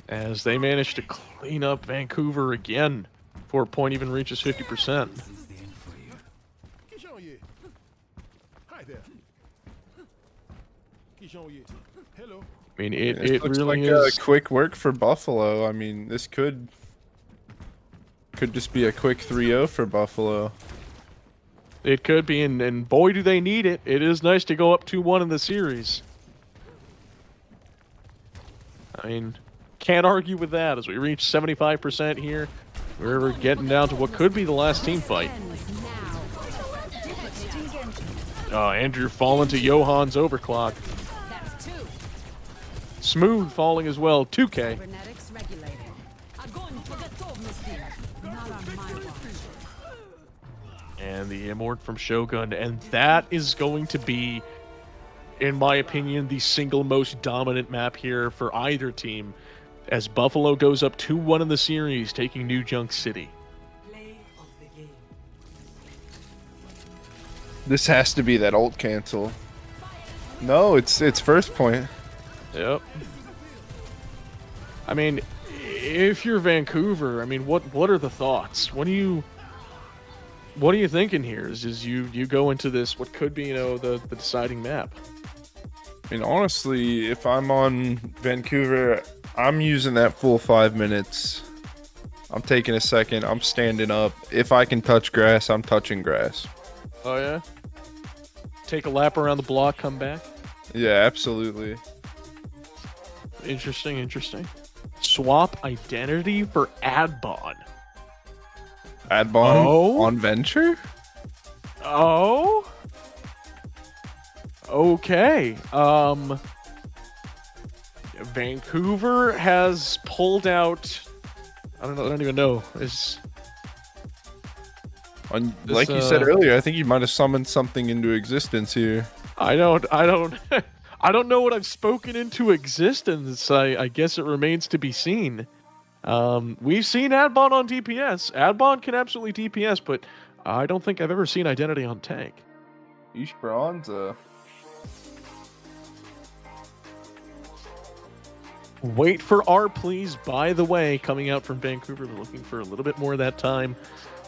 As they manage to clean up Vancouver again before a point even reaches 50%. Kijonye. Hi there. Kijonye. Hello. I mean, It it looks really like is. quick work for Buffalo. I mean, this could just be a quick 3-0 for Buffalo. It could be, and boy, do they need it. It is nice to go up 2-1 in the series. I mean, can't argue with that as we reach 75% here. We're getting down to what could be the last team fight. Andrew falling to Johan's overclock. That's 2. Smooth falling as well, 2K. Cybernetics regulated. Огонь по готовности. Not on my watch. And the immort from Shogun, and that is going to be, in my opinion, the single most dominant map here for either team, as Buffalo goes up 2-1 in the series, taking New Junk City. Play of the game. This has to be that ult cancel. No, it's first point. Yep. I mean, if you're Vancouver, I mean, what are the thoughts? What are you thinking here? Is you go into this what could be, you know, the deciding map? I mean, honestly, if I'm on Vancouver, I'm using that full 5 minutes. I'm taking a second. I'm standing up. If I can touch grass, I'm touching grass. Oh yeah. Take a lap around the block, come back. Yeah, absolutely. Interesting. Swap identity for Adbon. Adbon Oh? on Venture? Oh. Okay. Vancouver has pulled out. I don't even know. Like you said earlier, I think you might have summoned something into existence here. I don't I don't know what I've spoken into existence. I guess it remains to be seen. We've seen Adbon on DPS. Adbon can absolutely DPS, but I don't think I've ever seen identity on tank. Esperanza. Wait for R, please. By the way, coming out from Vancouver, they're looking for a little bit more of that time.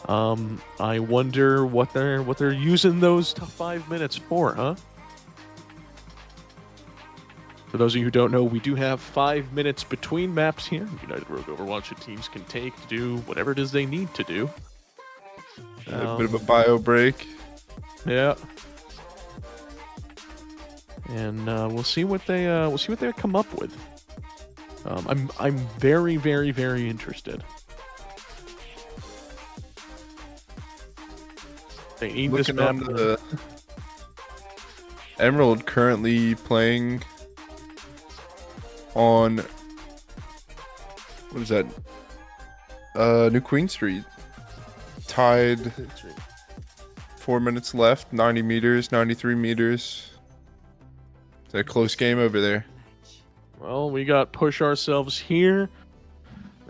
I wonder what they're using those 5 minutes for, huh? For those of you who don't know, we do have 5 minutes between maps here. United Rogue Overwatch that teams can take to do whatever it is they need to do. A bit of a bio break. Yeah. And we'll see what they come up with. I'm very, very, very interested. They need this Looking map. on the Emerald currently playing on what is that? New Queen Street. Tied. 4 minutes left. 90 meters. 93 meters. It's a close game over there. Well, we got push ourselves here,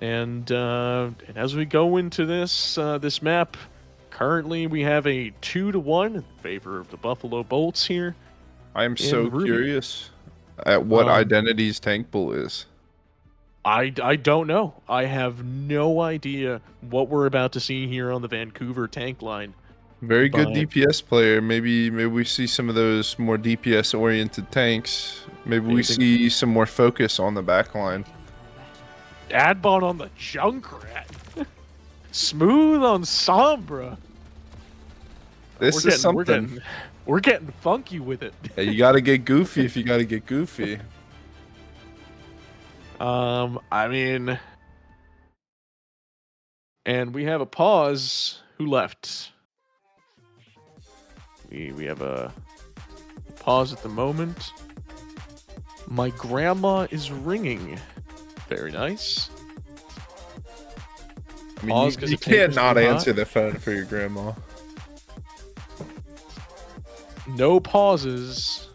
and as we go into this this map, currently we have a 2-1 in favor of the Buffalo Bolts here. I am so Ruby. curious at what Identity's tank pool is. I don't know. I have no idea what we're about to see here on the Vancouver tank line. Very good But- DPS player. Maybe we see some of those more DPS oriented tanks. Maybe we see some more focus on the back line. Adbon on the Junkrat. Smooth on Sombra. This is something. We're getting funky with it. Yeah, you gotta get goofy if you gotta get goofy. I mean, and we have a pause. Who left? We have a pause at the moment. My grandma is ringing. Very nice. I mean, Pause you 'cause it can't takes not too hot. answer the phone for your grandma. No pauses.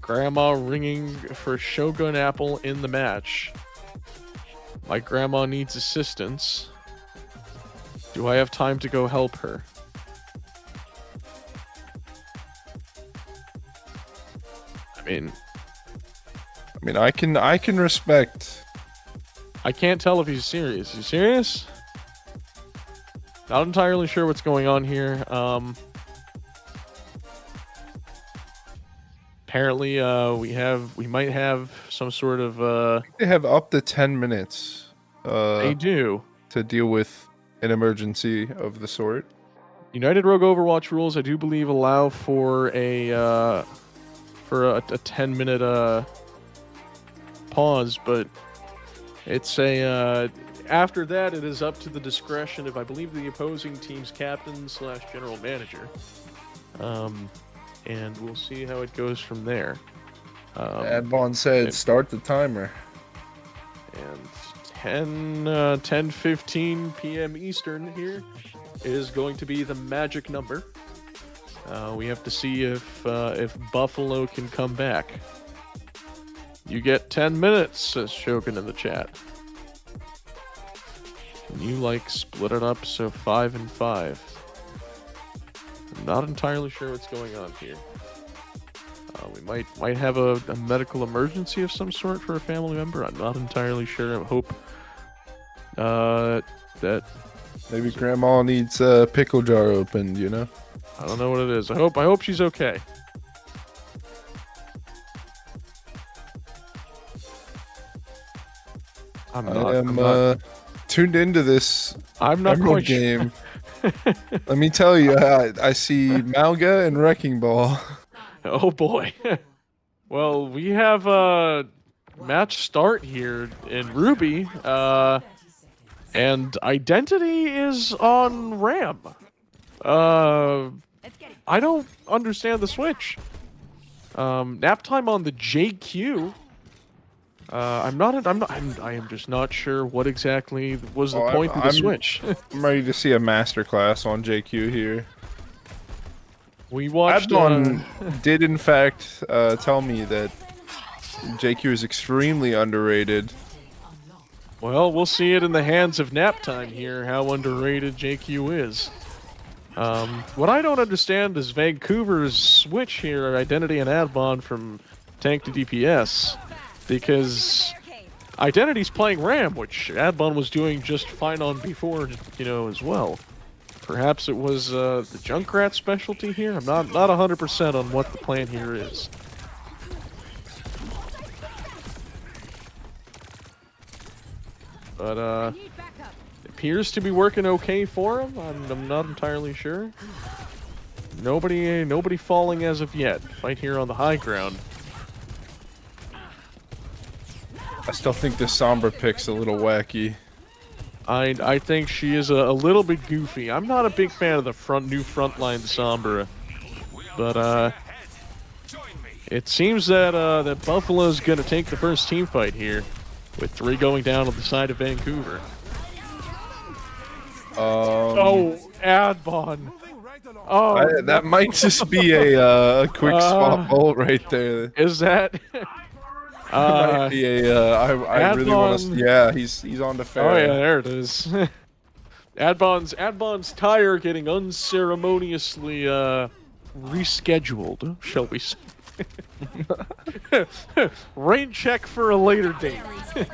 Grandma ringing for Shogun Apple in the match. My grandma needs assistance. Do I have time to go help her? I mean, I can respect. I can't tell if he's serious. You serious? Not entirely sure what's going on here. Apparently, we might have some sort of They have up to 10 minutes. they do. To deal with an emergency of the sort. United Rogue Overwatch rules, I do believe, allow for a 10-minute pause, but it's a after that it is up to the discretion of, I believe, the opposing team's captain / general manager, and we'll see how it goes from there. Adbon said, "Start the timer." And 10:15 p.m. Eastern here is going to be the magic number. We have to see if Buffalo can come back. You get 10 minutes, says Shogun in the chat. Can you split it up so 5 and 5? I'm not entirely sure what's going on here. We might have a medical emergency of some sort for a family member. I'm not entirely sure. I hope that Maybe grandma needs a pickle jar opened, you know? I don't know what it is. I hope she's okay. I'm not tuned into this quite sure. game. Let me tell you, I see Malga and Wrecking Ball. Oh boy. Well, we have a match start here in Ruby, and Identity is on Ram. I don't understand the switch. Nap time on the JQ. I am just not sure what exactly was the point of the switch. I'm ready to see a masterclass on JQ here. We watched. Adbon did in fact tell me that JQ is extremely underrated. Well, we'll see it in the hands of Nap Time here, how underrated JQ is. What I don't understand is Vancouver's switch here, Identity and Adbon, from tank to DPS, because Identity's playing Ram, which Adbon was doing just fine on before, as well. Perhaps it was the Junkrat specialty here? I'm not 100% on what the plan here is. But it appears to be working okay for him. I'm not entirely sure. Nobody falling as of yet. Fight here on the high ground. I still think this Sombra pick's a little wacky. I think she is a little bit goofy. I'm not a big fan of the new frontline Sombra. but it seems that that Buffalo's gonna take the first team fight here, with 3 going down on the side of Vancouver. Oh, Adbon. Moving right along. Oh, That might just be a quick spot bolt right there. is that? Might be I really want to. Adbon. Yeah, he's on the fair. Oh yeah, there it is. Adbon's tire getting unceremoniously rescheduled, shall we say? Rain check for a later date. I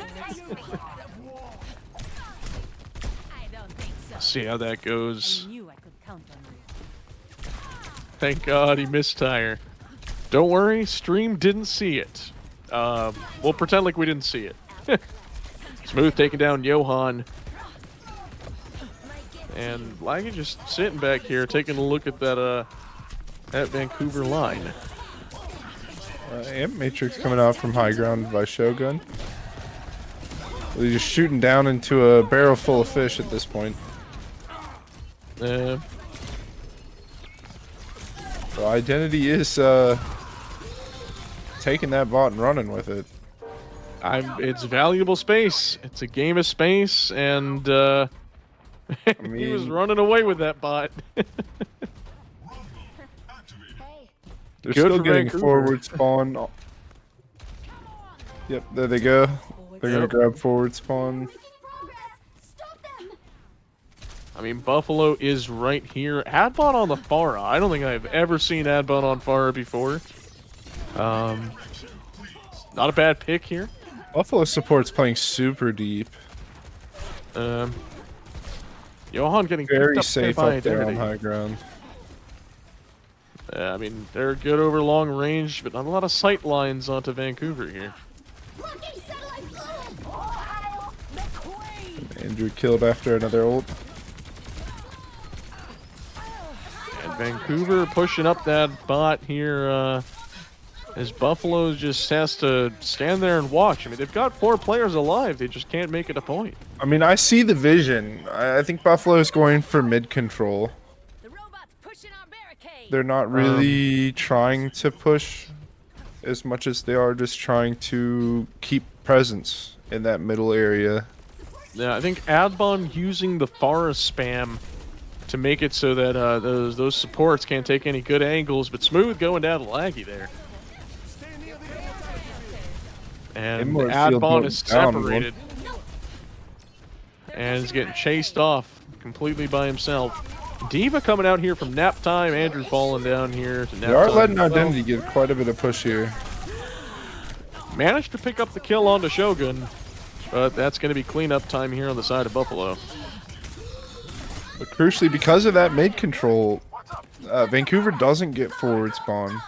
don't think so. See how that goes. I knew I could count on you. Thank God he missed tire. Don't worry, stream didn't see it. We'll pretend like we didn't see it. Smooth taking down Johan. And Laggy just sitting back here, taking a look at that Vancouver line. Amp Matrix coming out from high ground by Shogun. He's just shooting down into a barrel full of fish at this point. Uh, So Identity is taking that bot and running with it. it's valuable space. It's a game of space, and he was mean- running away with that bot. They're Good still for getting Vancouver. forward spawn. Yep, there they go. They're gonna Yep. grab forward spawn. I mean, Buffalo is right here. Adbon on the Pharah. I don't think I've ever seen Adbon on Pharah before. Not a bad pick here. Buffalo support's playing super deep. Johan getting Very picked up safe by up there on Identity. high ground. I mean, they're good over long range, but not a lot of sight lines onto Vancouver here. Andrew killed after another ult. And Vancouver pushing up that bot here as Buffalo just has to stand there and watch. I mean, they've got 4 players alive. They just can't make it a point. I mean, I see the vision. I think Buffalo's going for mid control. The robot's pushing our barricade. They're not really trying to push as much as they are just trying to keep presence in that middle area. Yeah, I think Adbon using the Pharah spam to make it so that those supports can't take any good angles, but Smooth going down to Laggy there. And Inward field Adbon going is down one. separated. And is getting chased off completely by himself. Diva coming out here from nap time. Andrew falling down here to nap They are time. letting Identity get quite a bit of push here. Managed to pick up the kill onto Shogun, but that's going to be cleanup time here on the side of Buffalo. But crucially, because of that mid control, Vancouver doesn't get forward spawn.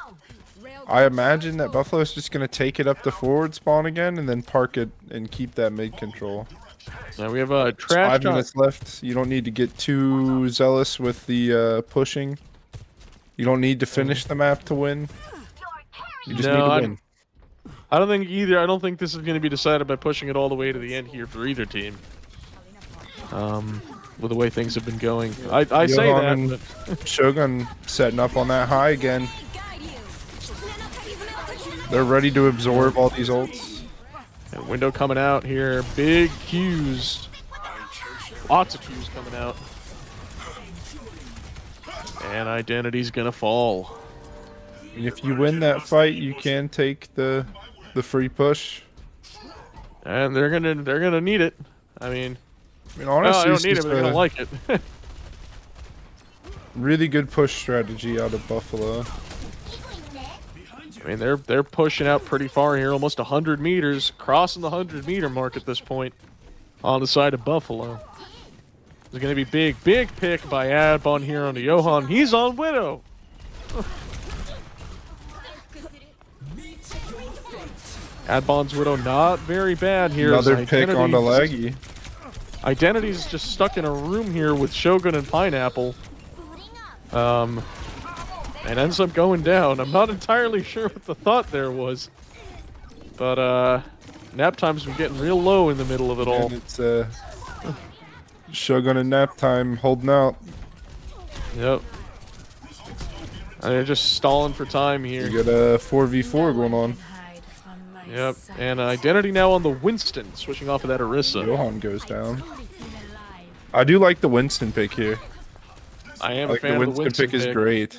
I imagine that Buffalo's just going to take it up to forward spawn again and then park it and keep that mid control. Now we have a It's trash 5 talk. minutes left. You don't need to get too zealous with the pushing. You don't need to finish the map to win. You just No, need to I- win. I don't think either. I don't think this is going to be decided by pushing it all the way to the end here for either team. With the way things have been going, I say Johan that. and Shogun setting up on that high again. They're ready to absorb all these ults. And window coming out here. Big Qs. Lots of Qs coming out. And Identity's gonna fall. And if you win that fight, you can take the free push. And they're gonna need it. I mean, well, Honestly, I don't it's need it, just but they're gonna a like it. really good push strategy out of Buffalo. I mean, they're pushing out pretty far here, almost 100 meters, crossing the 100-meter mark at this point on the side of Buffalo. There's going to be big pick by Adbon here on the Johan. He's on Widow. Adbon's Widow not very bad here. as Another pick onto Identity's- Laggy. Identity's just stuck in a room here with Shogun and Pineapple. And ends up going down. I'm not entirely sure what the thought there was. But, nap time's been getting real low in the middle of it all. And it's Shogun and Nap Time holding out. Yep. They're just stalling for time here. You got a 4v4 going on. Yep, and Identity now on the Winston, switching off of that Orisa. Johan goes down. I do like the Winston pick here. I am I a like fan the of the Winston Winston pick is great.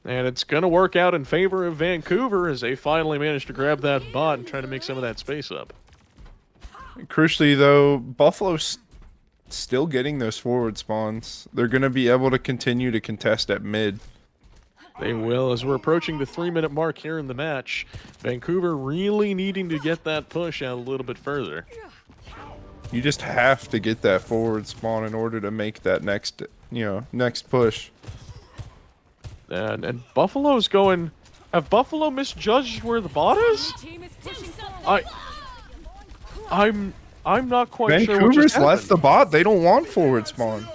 And it's going to work out in favor of Vancouver as they finally managed to grab that bot and try to make some of that space up. Crucially, though, Buffalo's still getting those forward spawns. They're going to be able to continue to contest at mid. They will, as we're approaching the 3-minute mark here in the match. Vancouver really needing to get that push out a little bit further. You just have to get that forward spawn in order to make that next push. And Buffalo's going... Have Buffalo misjudged where the bot is? I'm not quite sure what just Vancouver's left the happened. bot. They don't want forward spawn.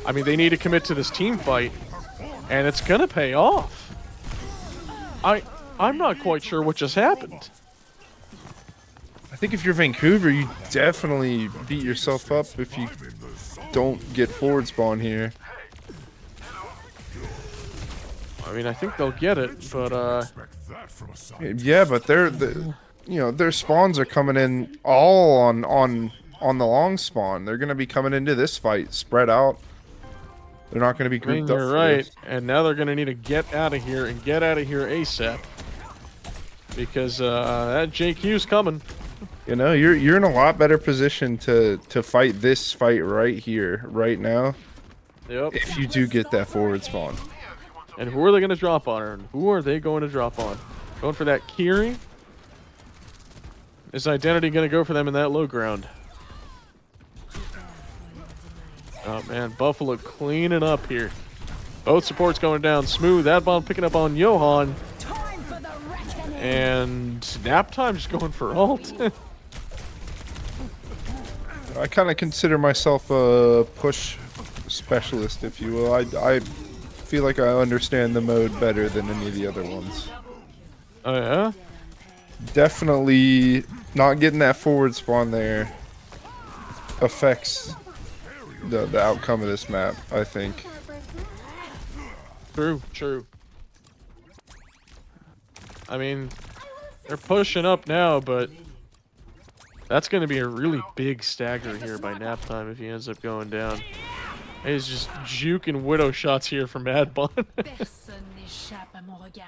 I mean, they need to commit to this team fight, and it's gonna pay off. I'm not quite sure what just happened. I think if you're Vancouver, you definitely beat yourself up if you don't get forward spawn here. I mean, I think they'll get it, but Yeah, but their spawns are coming in all on the long spawn. They're gonna be coming into this fight spread out. They're not gonna be I mean, grouped up. you're for right. this. And now they're gonna need to get out of here and get out of here ASAP, because that JQ's coming. You know, you're in a lot better position to fight this fight right here, right now, Yep. if you do get that forward spawn. And who are they gonna drop on? Or who are they going to drop on? Going for that Kiri? Is Identity gonna go for them in that low ground? Oh man, Buffalo cleaning up here. Both supports going down smooth. That bomb picking up on Johan. And Nap Time just going for ult. I kind of consider myself a push specialist, if you will. I feel like I understand the mode better than any of the other ones. Oh yeah? Definitely not getting that forward spawn there affects the outcome of this map, I think. True. I mean, they're pushing up now, but that's going to be a really big stagger here by Nap Time if he ends up going down. He's just juking Widow shots here from Adbon. Personne n'échappe à mon regard.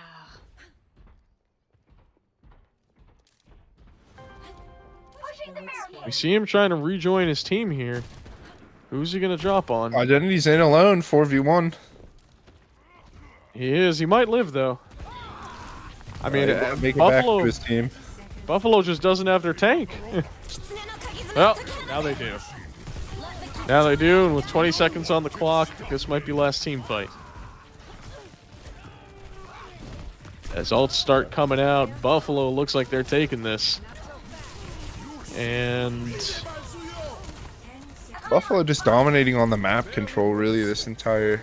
We see him trying to rejoin his team here. Who's he going to drop on? Identity's in alone, 4v1. He is. He might live, though. I mean, Make it back Buffalo, to his team. Buffalo just doesn't have their tank. Well, now they do. Now they do, and with 20 seconds on the clock, this might be last team fight. As ults start coming out, Buffalo looks like they're taking this. And Buffalo just dominating on the map control, really, this entire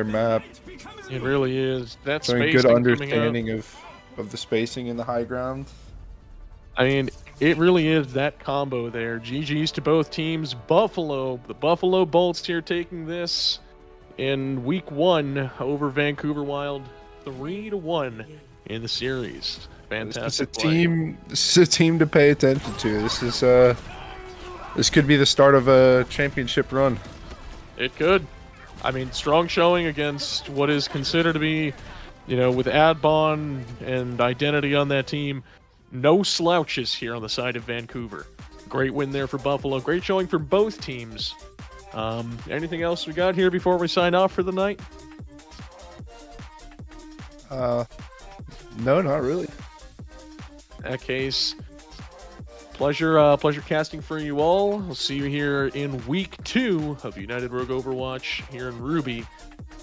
map. it really is. That Showing good spacing coming out. understanding of the spacing in the high ground. I mean, it really is that combo there. GG's to both teams. The Buffalo Bolts here taking this in week 1 over Vancouver Wild, 3-1 in the series. Fantastic play. This is a team to pay attention to. This could be the start of a championship run. It could. I mean, strong showing against what is considered to be, with Adbon and Identity on that team, no slouches here on the side of Vancouver. Great win there for Buffalo. Great showing for both teams. Anything else we got here before we sign off for the night? No, not really. In that case, pleasure casting for you all. We'll see you here in week 2 of United Rogue Overwatch here in Ruby.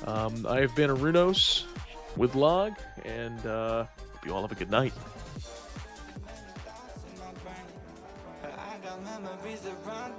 I have been Arunos with Log, and hope you all have a good night.